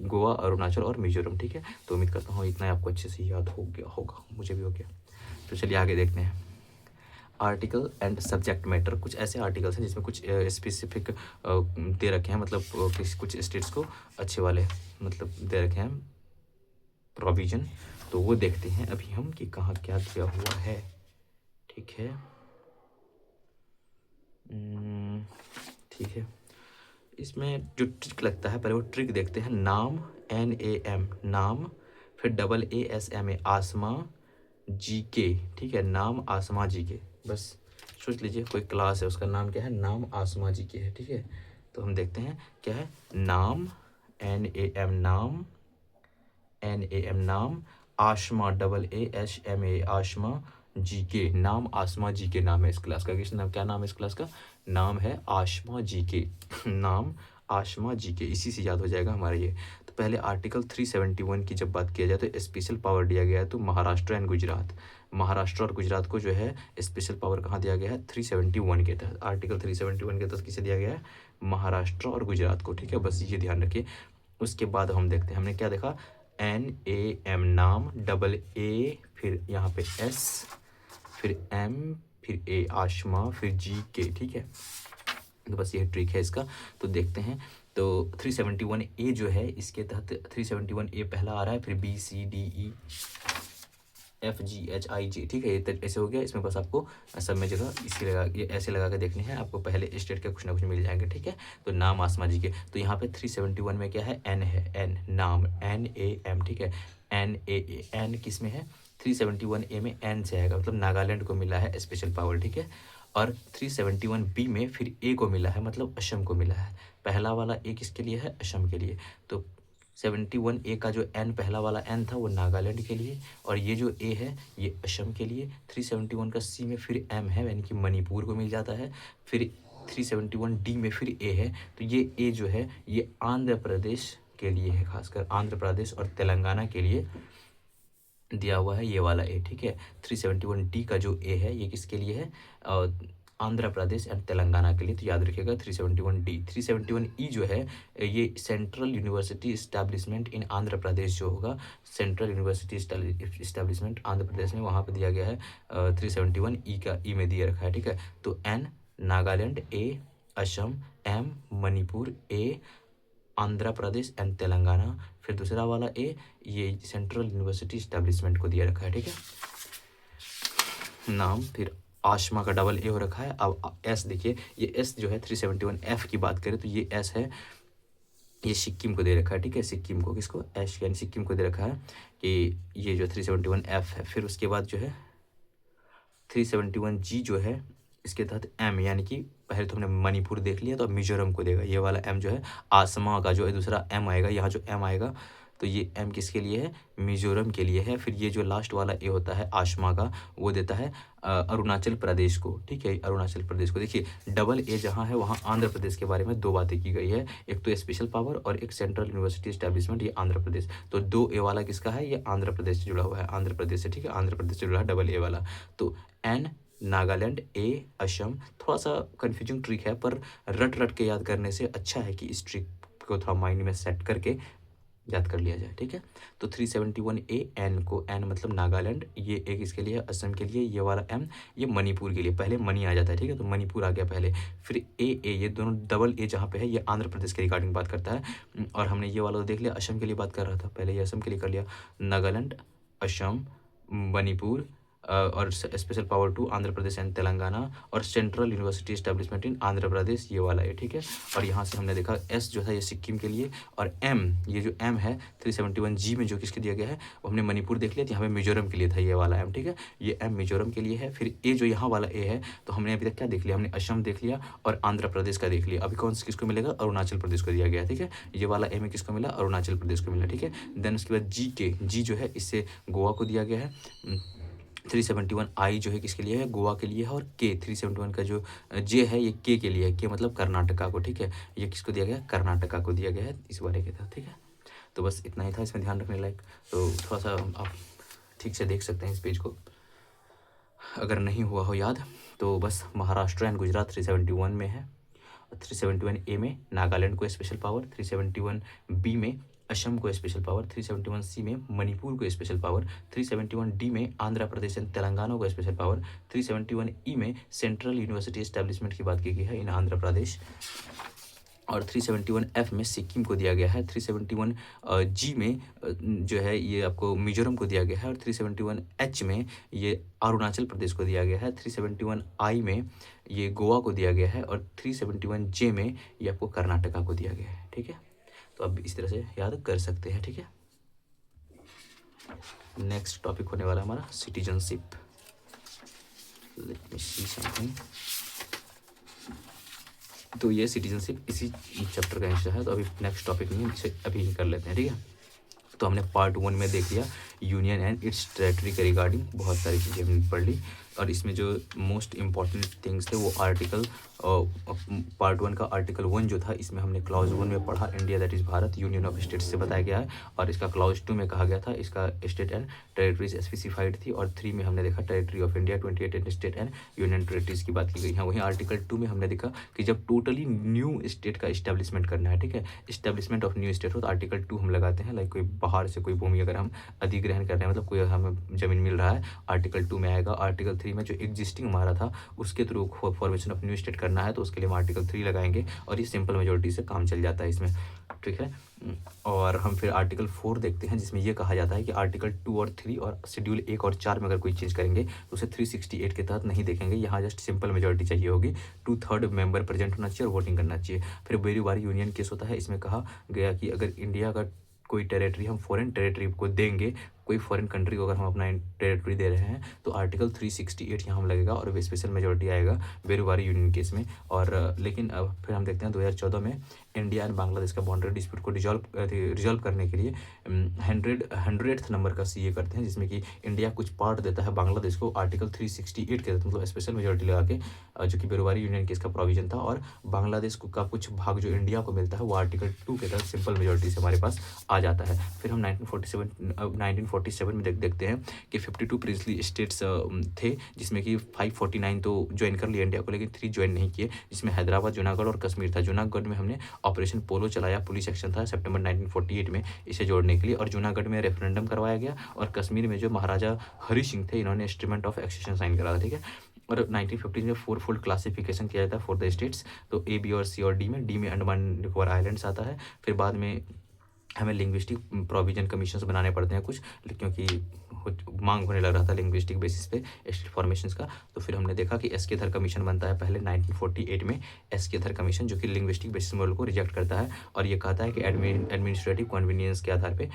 गोवा, अरुणाचल और मिजोरम, ठीक है। तो उम्मीद करता हूँ इतना आपको अच्छे से याद हो गया होगा, मुझे भी हो गया। तो चलिए आगे देखते हैं। Article and subject matter. कुछ ऐसे आर्टिकल्स हैं जिसमें कुछ स्पेसिफिक दे रखे हैं, मतलब कुछ स्टेट्स को अच्छे वाले मतलब दे रखे हैं प्रोविजन। तो वो देखते हैं अभी हम कि कहाँ क्या दिया हुआ है, ठीक है। ठीक है, इसमें जो ट्रिक लगता है पहले वो ट्रिक देखते हैं। नाम, NAM नाम, फिर AASMA आसमा, GK, ठीक है। नाम आसमा GK, बस सोच लीजिए कोई क्लास है उसका नाम क्या है, नाम आसमा GK है, ठीक है। तो हम देखते हैं क्या है। नाम, NAM नाम, NAM नाम, आशमा AASMA आशमा GK, नाम आसमा GK नाम है इस क्लास का। किस नाम, क्या नाम है इस क्लास का? नाम है आशमा GK नाम आशमा GK, इसी से याद हो जाएगा हमारा ये। तो पहले आर्टिकल 371 की जब बात किया जाए तो स्पेशल पावर दिया गया है तो महाराष्ट्र एंड गुजरात। महाराष्ट्र और गुजरात को जो है स्पेशल पावर कहाँ दिया गया है? 371 के तहत। आर्टिकल 371 के तहत किसे दिया गया है? महाराष्ट्र और गुजरात को, ठीक है। बस ये ध्यान रखिए। उसके बाद हम देखते हैं, हमने क्या देखा? NAM नाम, AA, फिर यहाँ पे S, फिर M, फिर A आशमा, फिर GK, ठीक है। तो बस ये ट्रिक है इसका। तो देखते हैं। तो 371A जो है इसके तहत 371A पहला आ रहा है, फिर BCDEFGHIJ, ठीक है। ये ऐसे हो गया। इसमें बस आपको सब में जगह इसी लगा, ये ऐसे लगा के देखने हैं आपको। पहले स्टेट के कुछ ना कुछ मिल जाएंगे, ठीक है। तो नाम आसमा जी के, तो यहाँ पे 371 में क्या है? N है, N नाम, NAM, ठीक है। N किस में है? 371A में N से आएगा, मतलब नागालैंड को मिला है स्पेशल पावर, ठीक है। और 371B में फिर A को मिला है, मतलब असम को मिला है। पहला वाला A किसके लिए है? असम के लिए। तो 71A का जो N पहला वाला N था वो नागालैंड के लिए, और ये जो A है ये असम के लिए। 371 का C में फिर M है, यानी कि मणिपुर को मिल जाता है। फिर 371D में फिर A है, तो ये A जो है ये आंध्र प्रदेश के लिए है, खासकर आंध्र प्रदेश और तेलंगाना के लिए दिया हुआ है ये वाला ए, ठीक है। 371D का जो ए है ये किसके लिए है? आंध्र प्रदेश एंड तेलंगाना के लिए। तो याद रखिएगा 371D। 371E जो है ये सेंट्रल यूनिवर्सिटी इस्टेब्लिशमेंट इन आंध्र प्रदेश जो होगा, central university establishment Andhra Pradesh में, वहाँ पे दिया गया है 371E का, ई में दिया रखा है, ठीक है। तो N Nagaland, A Assam, M Manipur, A Andhra Pradesh and Telangana, फिर दूसरा वाला ए ये सेंट्रल यूनिवर्सिटी इस्टेब्लिशमेंट को दिया रखा है, ठीक है। नाम, फिर आशमा का AA हो रखा है। अब S देखिए, ये S जो है 371F की बात करें तो ये S है, ये सिक्किम को दे रखा है, ठीक है। सिक्किम को, किसको? एश यानी सिक्किम को दे रखा है कि ये जो 371F है। फिर उसके बाद जो है 371G जो है इसके तहत M, यानी कि पहले तो हमने मणिपुर देख लिया, तो अब मिजोरम को देगा। ये वाला M जो है आसमा का जो है दूसरा M आएगा, यहाँ जो M आएगा तो ये M किसके लिए है? मिजोरम के लिए है। फिर ये जो लास्ट वाला ए होता है आसमा का, वो देता है अरुणाचल प्रदेश को, ठीक है। अरुणाचल प्रदेश को देखिए, AA जहाँ है वहाँ आंध्र प्रदेश के बारे में दो बातें की गई है, एक तो स्पेशल पावर और एक सेंट्रल यूनिवर्सिटी एस्टेब्लिशमेंट, ये आंध्र प्रदेश। तो 2A वाला किसका है? ये आंध्र प्रदेश से जुड़ा हुआ है, आंध्र प्रदेश से, ठीक है। आंध्र प्रदेश से जुड़ा है AA वाला। तो N नागालैंड, A असम। थोड़ा सा कन्फ्यूजिंग ट्रिक है पर रट के याद करने से अच्छा है कि इस ट्रिक को थोड़ा माइंड में सेट करके याद कर लिया जाए, ठीक है। तो 371A एन को, एन मतलब नागालैंड, ये एक इसके लिए असम के लिए, ये वाला एम ये मणिपुर के लिए, पहले मणि आ जाता है, ठीक है, तो मणिपुर आ गया पहले, फिर ए ये दोनों डबल ए जहाँ पे है ये आंध्र प्रदेश के रिगार्डिंग बात करता है। और हमने ये वाला तो देख लिया, असम के लिए बात कर रहा था, पहले ये असम के लिए कर लिया, नागालैंड, असम, मणिपुर, और special power to Andhra Pradesh and Telangana, और central university establishment in Andhra Pradesh, ये वाला है, ठीक है। और यहाँ से हमने देखा एस जो था ये सिक्किम के लिए, और एम ये जो एम है 371G में जो किसके दिया गया है वो हमने मणिपुर देख लिया, तो यहाँ पे मिजोरम के लिए था ये वाला एम, ठीक है, ये एम मिजोरम के लिए है। फिर ए जो यहाँ वाला ए है, तो हमने अभी तक क्या देख लिया, हमने असम देख लिया और आंध्र प्रदेश का देख लिया, अभी कौन सा किसको मिलेगा, अरुणाचल प्रदेश को दिया गया है, ठीक है, ये वाला ए में किसको मिला, अरुणाचल प्रदेश को मिला, ठीक है। देन उसके बाद जी जो है इससे गोवा को दिया गया है। 371I जो है किसके लिए है, गोवा के लिए है, और के 371 का जो जे है ये के लिए है, के मतलब कर्नाटका को, ठीक है, ये किसको दिया गया है, कर्नाटका को दिया गया है इस बारे के था, ठीक है। तो बस इतना ही था इसमें ध्यान रखने लायक, तो थोड़ा सा आप ठीक से देख सकते हैं इस पेज को, अगर नहीं हुआ हो याद तो बस महाराष्ट्र एंड गुजरात 371 में है, 371A में नागालैंड को स्पेशल पावर, 371B में असम को स्पेशल पावर, 371C में मणिपुर को स्पेशल पावर, 371D में आंध्र प्रदेश एंड तेलंगाना को स्पेशल पावर, 371E में सेंट्रल यूनिवर्सिटी एस्टेब्लिशमेंट की बात की गई है इन आंध्र प्रदेश, और 371F में सिक्किम को दिया गया है, 371G में जो है ये आपको मिजोरम को दिया गया है, और 371H में ये अरुणाचल प्रदेश को दिया गया है, 371I में ये गोवा को दिया गया है, और 371J में ये आपको कर्नाटका को दिया गया है, ठीक है। तो अब इस तरह से याद कर सकते हैं, ठीक है। नेक्स्ट टॉपिक होने वाला हमारा citizenship. Let me see something. तो ये सिटीजनशिप इसी चैप्टर का हिस्सा है, तो अभी नेक्स्ट टॉपिक नहीं है, इसे अभी कर लेते हैं, ठीक है। तो हमने पार्ट 1 में देख लिया यूनियन एंड इट्स टेरिटरी के रिगार्डिंग बहुत सारी चीज़ें हमने पढ़ ली, और इसमें जो मोस्ट इम्पॉर्टेंट थिंग्स थे वो आर्टिकल पार्ट 1 का आर्टिकल 1 जो था, इसमें हमने क्लॉज 1 में पढ़ा India that is Bharat union of states से बताया गया है, और इसका क्लॉज 2 में कहा गया था इसका स्टेट एंड टेरिटरीज स्पेसिफाइड थी, और 3 में हमने देखा territory of India 28 state and union territories की बात की गई है। वहीं आर्टिकल 2 में हमने देखा कि जब टोटली न्यू स्टेट का इस्टेब्लिशमेंट करना है, ठीक है, इस्टेब्लिशमेंट ऑफ न्यू स्टेट हो तो आर्टिकल 2 हम लगाते हैं, लाइक कोई बाहर से कोई भूमि अगर हम अधिग्रहण कर रहे हैं, मतलब कोई हमें जमीन मिल रहा है, आर्टिकल 2 में आएगा। आर्टिकल 3 में जो एग्जिस्टिंग हमारा था उसके through formation of new state करना है, तो उसके लिए हम आर्टिकल 3 लगाएंगे, और ये सिंपल मेजोरिटी से काम चल जाता है इसमें, ठीक है। और हम फिर आर्टिकल 4 देखते हैं, जिसमें ये कहा जाता है कि आर्टिकल 2 और 3 और शेड्यूल 1 और 4 में अगर कोई चेंज करेंगे तो उसे 368 के तहत नहीं देखेंगे, यहाँ जस्ट सिंपल मेजोरिटी चाहिए होगी, 2/3 मेंबर प्रेजेंट होना चाहिए और वोटिंग करना चाहिए। फिर बेरीवारी यूनियन केस होता है, इसमें कहा गया कि अगर इंडिया का कोई टेरिटरी हम फॉरेन टेरिटरी को देंगे, कोई फॉरेन कंट्री को अगर हम अपना टेरिटरी दे रहे हैं, तो आर्टिकल 368 यहाँ लगेगा और स्पेशल मेजोरिटी आएगा बेरुवारी यूनियन केस में। और लेकिन अब फिर हम देखते हैं 2014 में इंडिया एंड बांग्लादेश का बाउंड्री डिस्प्यूट को रिजॉल्व करने के लिए 100th नंबर का सीए करते हैं, जिसमें कि इंडिया कुछ पार्ट देता है बांग्लादेश को आर्टिकल 368 के तहत, मतलब स्पेशल मेजोरिटी लगा के, जो कि बेरुवारी यूनियन केस का प्रोविजन था, और बांग्लादेश का कुछ भाग जो इंडिया को मिलता है वो आर्टिकल 2 के तहत सिंपल मेजोरिटी से हमारे पास आ जाता है। फिर हम 1947 में देखते हैं कि 52 प्रिंसली स्टेट्स थे, जिसमें कि 549 तो ज्वाइन कर लिए इंडिया को, लेकिन 3 ज्वाइन नहीं किए, जिसमें हैदराबाद, जूनागढ़ और कश्मीर था। जूनागढ़ में हमने ऑपरेशन पोलो चलाया, पुलिस एक्शन था सितंबर 1948 में इसे जोड़ने के लिए, और जूनागढ़ में रेफरेंडम करवाया गया, और कश्मीर में जो महाराजा हरि सिंह थे इन्होंने इंस्ट्रूमेंट ऑफ एक्सेशन साइन करा था, ठीक है। और 1950 में 4 फोल्ड क्लासिफिकेशन किया जाता है फॉर द स्टेट्स, तो ए, बी और सी और डी में अंडमान निकोबार आइलैंड्स आता है। फिर बाद में हमें लिंग्विस्टिक प्रोविजन कमीशंस बनाने पड़ते हैं कुछ, क्योंकि मांग होने लग रहा था लिंग्विस्टिक बेसिस पे स्टेट फॉर्मेशंस का। तो फिर हमने देखा कि एस के थर कमीशन बनता है पहले 1948 में, एस के थर कमीशन, जो कि लिंग्विस्टिक बेसिस मॉडल को रिजेक्ट करता है, और ये कहता है कि एडमिनिस्ट्रेटिव कन्वीनियंस के आधार पे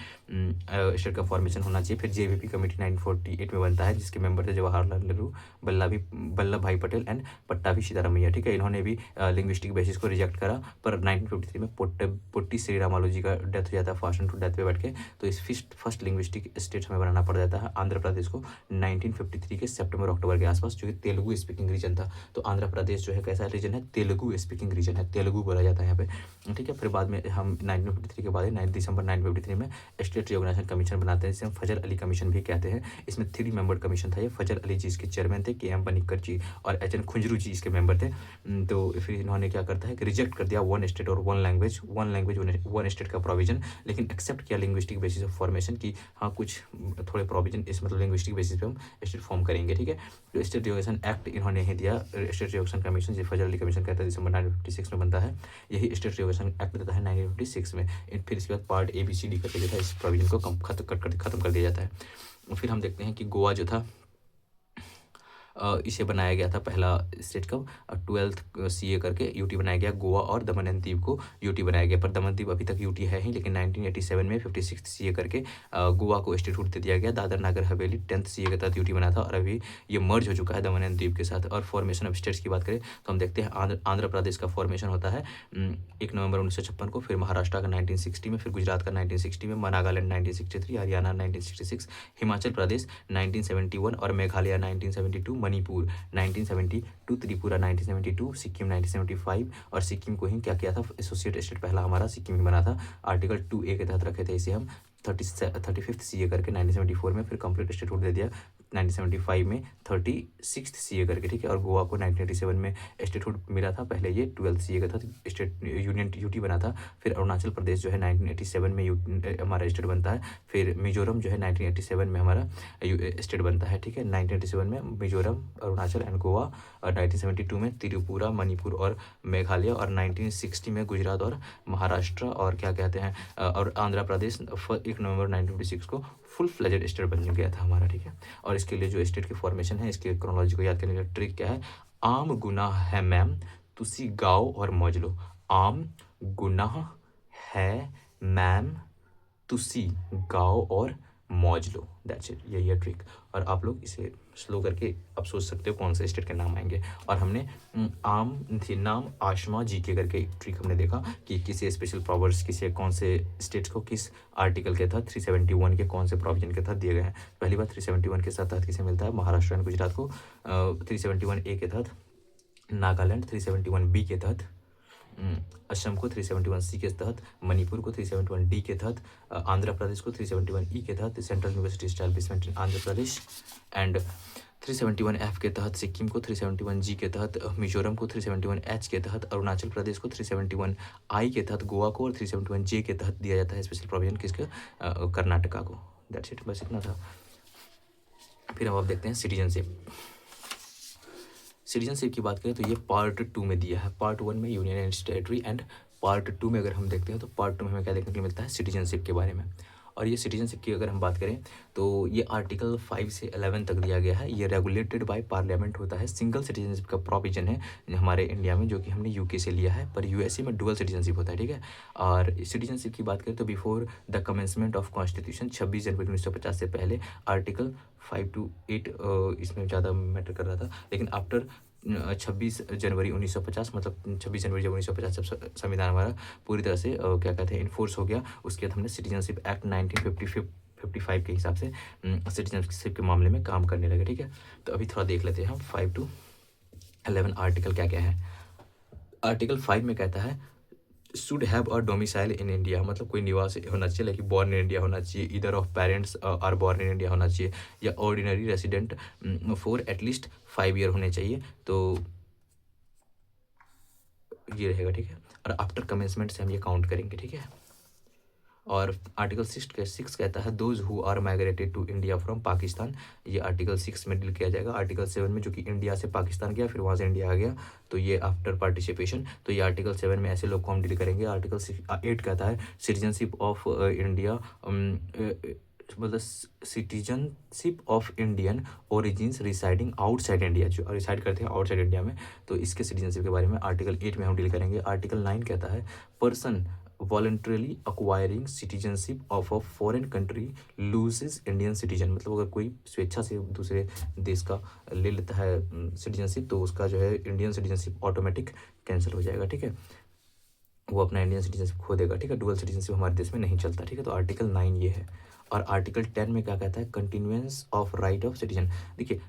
स्टेट का फॉर्मेशन होना चाहिए। फिर जेवीपी कमेटी 1948 में बनता है, जिसके मेंबर थे जवाहरलाल नेहरू, वल्लभ भाई पटेल एंड पट्टाभी सीतारामैया, ठीक है। इन्होंने भी लिंग्विस्टिक बेसिस को रिजेक्ट करा, पर 1953 में पोट्टी श्री रामालू जी का डेथ हो जाता है फास्ट एंड टू डेथ पे बैठ के, तो इस फर्स्ट लिंग्विस्टिक स्टेट हमें बनाना पड़ जाता है आंध्र प्रदेश को 1953 के सितंबर अक्टूबर के आसपास, जो कि तेलुगु स्पीकिंग रीजन था। तो आंध्र प्रदेश जो है कैसा रीजन है, तेलुगु स्पीकिंग रीजन है, तेलुगु बोला जाता है यहाँ पे, ठीक है। फिर बाद में हम 1953 के बाद 9 दिसंबर 1953 में स्टेट रिऑर्गेनाइजेशन कमीशन बनाते हैं, जिसे हम फजल अली कमीशन भी कहते हैं। इसमें 3 मेंबर कमीशन था, ये फजल अली जी इसके चेयरमैन थे, के एम पनिक्कर जी और एच एन खुंजरू जी इसके मेंबर थे। तो फिर इन्होंने क्या करता है कि रिजेक्ट कर दिया 1 स्टेट और 1 लैंग्वेज 1 स्टेट का प्रोविजन, लेकिन एक्सेप्ट किया लिंग्विस्टिक बेसिस ऑफ फॉर्मेशन की हाँ कुछ थोड़े प्रोविजन इस मतलब लिंग्विस्टिक बेसिस पे हम स्टेट फॉर्म करेंगे, ठीक है। तो स्टेट रिजर्वेशन एक्ट इन्होंने ही दिया, स्टेट रिजर्वेशन कमीशन जिसे फजल अली कमीशन कहता है, दिसंबर 1956 में बनता है, यही स्टेट रिजर्वेशन एक्ट देता है 1956 में। फिर इसके बाद पार्ट ABCD करके जो था इस प्रोविजन को खत्म कर दिया जाता है। फिर हम देखते हैं कि गोवा जो था इसे बनाया गया था पहला स्टेट कब 12th CA करके यूटी बनाया गया, गोवा और दमन एंड दीव को यूटी बनाया गया, पर दमन दीव अभी तक यूटी है ही, लेकिन 1987 में 56th CA करके गोवा को स्टेटहुड दे दिया गया। दादर नागर हवेली 10th CA के तहत यूटी बना था और अभी ये मर्ज हो चुका है दमन एंड दीव के साथ। और फॉर्मेशन ऑफ स्टेट्स की बात करें तो हम देखते हैं आंध्र प्रदेश का फॉर्मेशन होता है 1 नवंबर 1956 को, फिर महाराष्ट्र का 1960 में, फिर गुजरात का 1960 में, नागालैंड 1963, हरियाणा 1966, हिमाचल प्रदेश 1971 और मेघालय 1972, मणिपुर 1972, त्रिपुरा 1972, सिक्किम 1975 और सिक्किम को ही क्या किया था एसोसिएट स्टेट पहला हमारा सिक्किम ही बना था। आर्टिकल 2A के तहत रखे थे इसे हम 35th CA करके 1974 में, फिर कंप्लीट स्टेटहुड दे दिया 1975 में 36th CA करके, ठीक है। और गोवा को 1987 में स्टेटहुड मिला था, पहले ये 12th CA का था स्टेट यूनियन यूटी बना था। फिर अरुणाचल प्रदेश जो है 1987 में हमारा स्टेट बनता है। फिर मिजोरम जो है 1987 में हमारा स्टेट बनता है, ठीक है। 1987 में मिजोरम, अरुणाचल एंड गोवा, और 1972 में त्रिपुरा, मणिपुर और मेघालय, और 1960 में गुजरात और महाराष्ट्र और क्या कहते हैं और आंध्र प्रदेश 1 नवंबर 1956 को फुल फ्लेजेड स्टेट बन गया था हमारा, ठीक है। और इसके लिए जो स्टेट की फॉर्मेशन है, इसके क्रोनोलॉजी को याद करने का ट्रिक क्या है, आम गुनाह है मैम तुसी गाओ और मौज लो। आम गुनाह है मैम तुसी गाओ और मौज लो, दैट्स इट, यही है ट्रिक। और आप लोग इसे स्लो करके अब सोच सकते हो कौन से स्टेट के नाम आएंगे। और हमने आम थी नाम आशमा जीके करके एक ट्रिक हमने देखा कि किसी स्पेशल पावर्स किसी कौन से स्टेट्स को किस आर्टिकल के तहत 371 के कौन से प्रोविजन के तहत दिए गए हैं। पहली बार 371 के तहत किसे मिलता है, महाराष्ट्र एंड गुजरात को 371A के तहत, नागालैंड 371B के तहत, असम को 371C के तहत, मणिपुर को 371D के तहत, आंध्र प्रदेश को 371E के तहत, central university establishment in Andhra Pradesh and 371F के तहत, सिक्किम को 371G के तहत, मिजोरम को 371H के तहत, अरुणाचल प्रदेश को 371I के तहत, गोवा को और 371J के तहत दिया जाता है स्पेशल प्रोविजन किसके, कर्नाटका को। दैट्स इट, बस इतना था। फिर अब आप देखते हैं सिटीजनशिप की बात करें तो ये पार्ट 2 में दिया है। पार्ट 1 में union and territory and part 2 में अगर हम देखते हैं तो पार्ट 2 में हमें क्या देखने को मिलता है, सिटीजनशिप के बारे में। और ये सिटीजनशिप की अगर हम बात करें तो ये आर्टिकल 5 से 11 तक दिया गया है। ये रेगुलेटेड बाय पार्लियामेंट होता है। सिंगल सिटीजनशिप का प्रोविजन है हमारे इंडिया में जो कि हमने यूके से लिया है, पर यूएसए में डुअल सिटीजनशिप होता है, ठीक है। और सिटीजनशिप की बात करें तो before the commencement of constitution 26 जनवरी 1950 से पहले आर्टिकल 5 to 8 इसमें ज़्यादा मैटर कर रहा था, लेकिन आफ्टर 26 जनवरी 1950 मतलब 26 जनवरी जब 1950 जब संविधान हमारा पूरी तरह से क्या कहते हैं इन्फोर्स हो गया, उसके बाद हमने सिटीजनशिप एक्ट 1955 के हिसाब से सिटीजनशिप के मामले में काम करने लगे, ठीक है। तो अभी थोड़ा देख लेते हैं हम 5 to 11 आर्टिकल क्या क्या है। आर्टिकल 5 में कहता है should have a domicile in India, मतलब कोई निवास होना चाहिए, लाइक बॉर्न इन इंडिया होना चाहिए, either of parents are born in India होना चाहिए, या ordinary resident for at least 5 year होने चाहिए, तो ये रहेगा, ठीक है। और आफ्टर कमेंसमेंट से हम ये काउंट करेंगे, ठीक है। और आर्टिकल 6 कहता है those who are migrated to India from Pakistan, ये आर्टिकल 6 में डील किया जाएगा। आर्टिकल 7 में जो कि इंडिया से पाकिस्तान गया फिर वहाँ से इंडिया आ गया, तो ये आफ्टर पार्टिसिपेशन, तो ये आर्टिकल 7 में ऐसे लोग को हम डील करेंगे। आर्टिकल 8 कहता है सिटीजनशिप ऑफ इंडिया, मतलब citizenship of Indian origins residing outside India, जो रिसाइड करते हैं आउटसाइड इंडिया में, तो इसके सिटीजनशिप के बारे में आर्टिकल 8 में हम डील करेंगे। आर्टिकल 9 कहता है person voluntarily acquiring citizenship of a foreign country loses Indian citizen, मतलब अगर कोई स्वेच्छा से दूसरे देश का ले लेता है सिटीजनशिप तो उसका जो है इंडियन सिटीजनशिप ऑटोमेटिक कैंसिल हो जाएगा, ठीक है, वो अपना इंडियन सिटीजनशिप खो देगा, ठीक है। डुअल सिटीजनशिप हमारे देश में नहीं चलता, ठीक है। तो आर्टिकल 9 ये है। और आर्टिकल 10 में क्या कहता है continuance of right of citizen. देखिए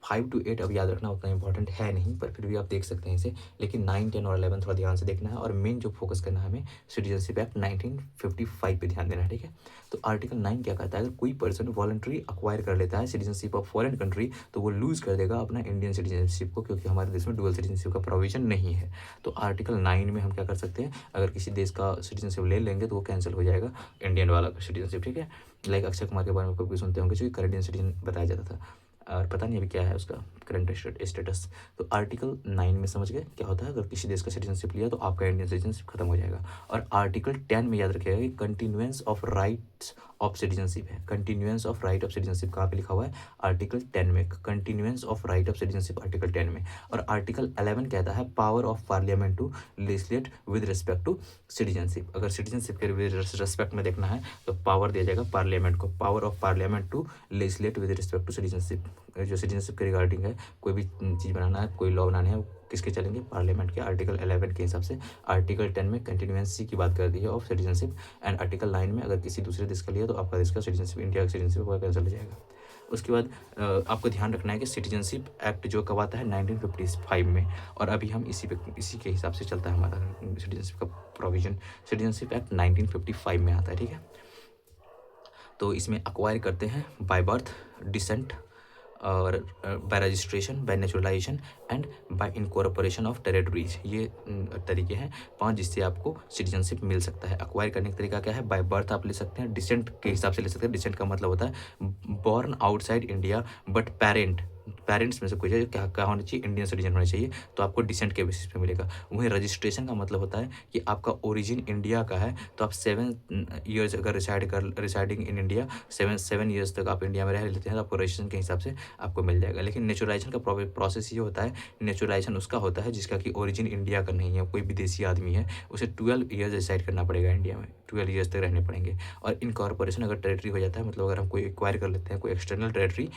5 to 8 अब याद रखना उतना इंपॉर्टेंट है नहीं, पर फिर भी आप देख सकते हैं इसे, लेकिन 9, 10 और 11 थोड़ा ध्यान से देखना है, और मेन जो फोकस करना है हमें सिटीजनशिप एक्ट 1955 पे ध्यान देना है, ठीक है। तो आर्टिकल 9 क्या कहता है, अगर कोई पर्सन वॉलंटरी अक्वायर कर लेता है सिटीजनशिप ऑफ फॉरेन कंट्री तो वो लूज कर देगा अपना इंडियन सिटीजनशिप को, क्योंकि हमारे देश में डुअल सिटीजनशिप का प्रोविजन नहीं है। तो आर्टिकल 9 में हम क्या कर सकते हैं, अगर किसी देश का सिटीजनशिप ले लेंगे तो वो कैंसिल हो जाएगा इंडियन वाला सिटीजनशिप, ठीक है। लाइक अक्षय कुमार के बारे में कभी सुनते होंगे जो कैनेडियन सिटीजन बताया जाता था, और पता नहीं अभी क्या है उसका करंट स्टेटस। तो आर्टिकल 9 में समझ गए क्या होता है, अगर किसी देश का सिटीजनशिप लिया तो आपका इंडियन सिटीजनशिप खत्म हो जाएगा। और आर्टिकल 10 में याद रखिएगा कि continuance of rights of citizenship है। Continuance of right of citizenship कहाँ पे लिखा हुआ है, आर्टिकल 10 में, continuance of right of citizenship article 10 में। और आर्टिकल 11 कहता है power of parliament to legislate with respect to citizenship. अगर सिटीजनशिप के रिस्पेक्ट में देखना है तो पावर दिया जाएगा पार्लियामेंट को, power of parliament to legislate with respect to citizenship. जो सिटीजनशिप के रिगार्डिंग है, कोई भी चीज़ बनाना है, कोई लॉ बनाने हैं, किसके चलेंगे, पार्लियामेंट के। आर्टिकल 11 के हिसाब से आर्टिकल 10 में कंटिन्यूएंसी की बात कर दी है ऑफ सिटीजनशिप, एंड आर्टिकल 9 में अगर किसी दूसरे देश का लिया तो आपका देश का सिटीजनशिप, इंडिया का सिटीजनशिप वो कैंसिल हो जाएगा। उसके बाद आपको ध्यान रखना है कि सिटीजनशिप एक्ट जो कब आता है 1955 में, और अभी हम इसी के हिसाब से चलता है हमारा सिटीजनशिप का प्रोविजन। सिटीजनशिप एक्ट 1955 में आता है, ठीक है। तो इसमें अक्वायर करते हैं बाय बर्थ, डिसेंट, और bye registration, bye naturalisation and bye incorporation of territories. ये तरीके हैं 5 जिससे आपको सिटीजनशिप मिल सकता है। अक्वायर करने का तरीका क्या है, बाय बर्थ आप ले सकते हैं, डिसेंट के हिसाब से ले सकते हैं। डिसेंट का मतलब होता है born outside India but parents में से कोई क्या होना चाहिए, इंडियन सिटीजन होना चाहिए, तो आपको डिसेंट के बेसिस पे मिलेगा। वहीं रजिस्ट्रेशन का मतलब होता है कि आपका ओरिजिन इंडिया का है, तो आप 7 ईयर्स अगर रिसाइडिंग इन इंडिया 7 ईयर्स तक आप इंडिया में रह लेते हैं तो आपको रजिस्ट्रेशन के हिसाब से आपको मिल जाएगा। लेकिन नेचुरलाइजेशन का प्रोसेस ये होता है, नेचुरलाइजेशन उसका होता है जिसका कि ओरिजिन इंडिया का नहीं है, कोई विदेशी आदमी है, उसे 12 ईयर्स रिसाइड करना पड़ेगा इंडिया में, 12 ईयर्स तक रहने पड़ेंगे। और इनकॉर्पोरेशन अगर टेरिटरी हो जाता है, मतलब अगर हम कोई एक्वायर कर लेते हैं कोई एक्सटर्नल टेरिटरी,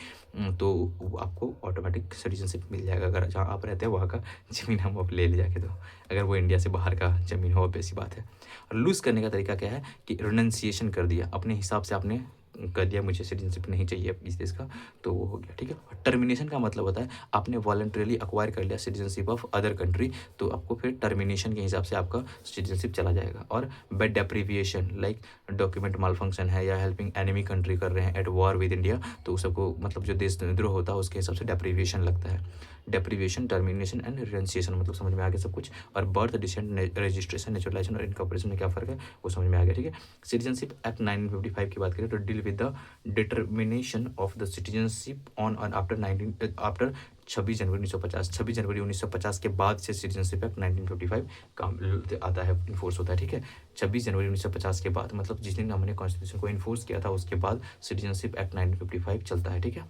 तो आपको ऑटोमेटिक सिटीजनशिप मिल जाएगा। अगर जहाँ आप रहते हैं वहाँ का ज़मीन हम आप ले जाके, तो अगर वो इंडिया से बाहर का ज़मीन हो, वैसी बात है। और लूज़ करने का तरीका क्या है कि रिनंसिएशन कर दिया, अपने हिसाब से आपने कर दिया, मुझे सिटीजनशिप नहीं चाहिए इस देश का, तो वो हो गया, ठीक है। टर्मिनेशन का मतलब होता है आपने वॉलंटरीली अक्वायर कर लिया सिटीजनशिप ऑफ अदर कंट्री, तो आपको फिर टर्मिनेशन के हिसाब से आपका सिटीजनशिप चला जाएगा। और बाय डेप्रिविएशन, लाइक डॉक्यूमेंट माल फंक्शन है या हेल्पिंग एनिमी कंट्री कर रहे हैं एट वॉर विद इंडिया, तो सबको मतलब जो देशद्रोह होता है उसके हिसाब से डेप्रिविएशन लगता है। डेप्रिविएशन, टर्मिनेशन एंड रिनंसिएशन, मतलब समझ में आ गया सब कुछ। और बर्थ, डिसेंट, रजिस्ट्रेशन, नेचुरलाइजेशन और इनकॉर्पोरेशन में क्या फ़र्क है वो समझ में आ गया, ठीक है। सिटीजनशिप एक्ट 1955 की बात करें तो deal with the determination of the citizenship on and after 26 जनवरी 1950। 26 जनवरी 1950 के बाद से सिटीजनशिप एक्ट 1955 काम आता है, इन्फोर्स होता है, ठीक है। 26 जनवरी 1950 के बाद, मतलब जिस दिन हमने कॉन्स्टिट्यूशन को इन्फोर्स किया था उसके बाद सिटीजनशिप एक्ट 1955 चलता है, ठीक है।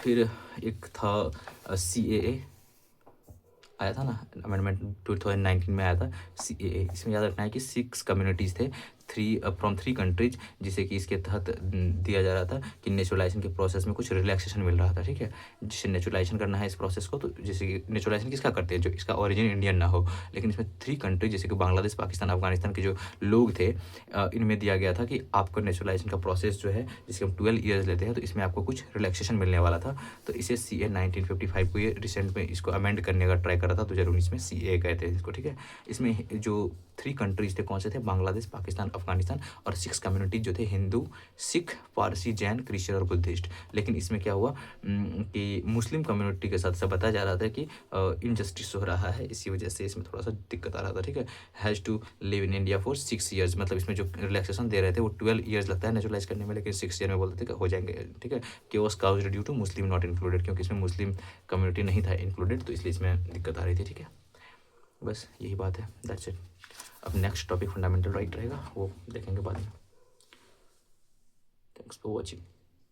फिर एक था CAA आया था ना, अमेंडमेंट 2019 में आया था CAA। इसमें याद रखना है कि 6 कम्युनिटीज़ थे फ्रॉम 3 कंट्रीज, जिसे कि इसके तहत दिया जा रहा था कि नेचुरलाइजेशन के प्रोसेस में कुछ रिलैक्सेशन मिल रहा था, ठीक है। जिससे नेचुरलाइजेशन करना है इस प्रोसेस को, तो जैसे कि नेचुरलाइजेशन किसका करते हैं, जो इसका ओरिजिन इंडियन ना हो। लेकिन इसमें 3 कंट्री जैसे कि बांग्लादेश, पाकिस्तान, अफगानिस्तान के जो लोग थे, इनमें दिया गया था कि आपका नेचुरलाइजेशन का प्रोसेस जो है जिसके हम 12 ईयर्स लेते हैं, तो इसमें आपको कुछ रिलैक्सेशन मिलने वाला था। तो इसे CA 1955 को ये रिसेंट में इसको अमेंड करने का ट्राई करा था 2019 में, CA कहते हैं इसको, ठीक है। इसमें जो 3 कंट्रीज थे कौन से थे, बांग्लादेश, पाकिस्तान, अफगानिस्तान, और 6 कम्युनिटीज जो थे हिंदू, सिख, पारसी, जैन, क्रिश्चियन और बुद्धिस्ट। लेकिन इसमें क्या हुआ कि मुस्लिम कम्युनिटी के साथ सब बताया जा रहा था कि इनजस्टिस हो रहा है, इसी वजह से इसमें थोड़ा सा दिक्कत आ रहा था, ठीक है। Has to live in India for 6 years, मतलब इसमें जो रिलैक्सेशन दे रहे थे वो 12 ईयर्स लगता है नेचुरलाइज करने में, लेकिन 6 ईयर में बोलते थे कि हो जाएंगे, ठीक है। Cases caused due to Muslim not included, क्योंकि इसमें मुस्लिम कम्युनिटी नहीं था इंक्लूडेड, तो इसलिए इसमें दिक्कत आ रही थी, ठीक है। बस यही बात है, दैट्स इट। अब नेक्स्ट टॉपिक फंडामेंटल राइट रहेगा, वो देखेंगे बाद में। Thanks for watching.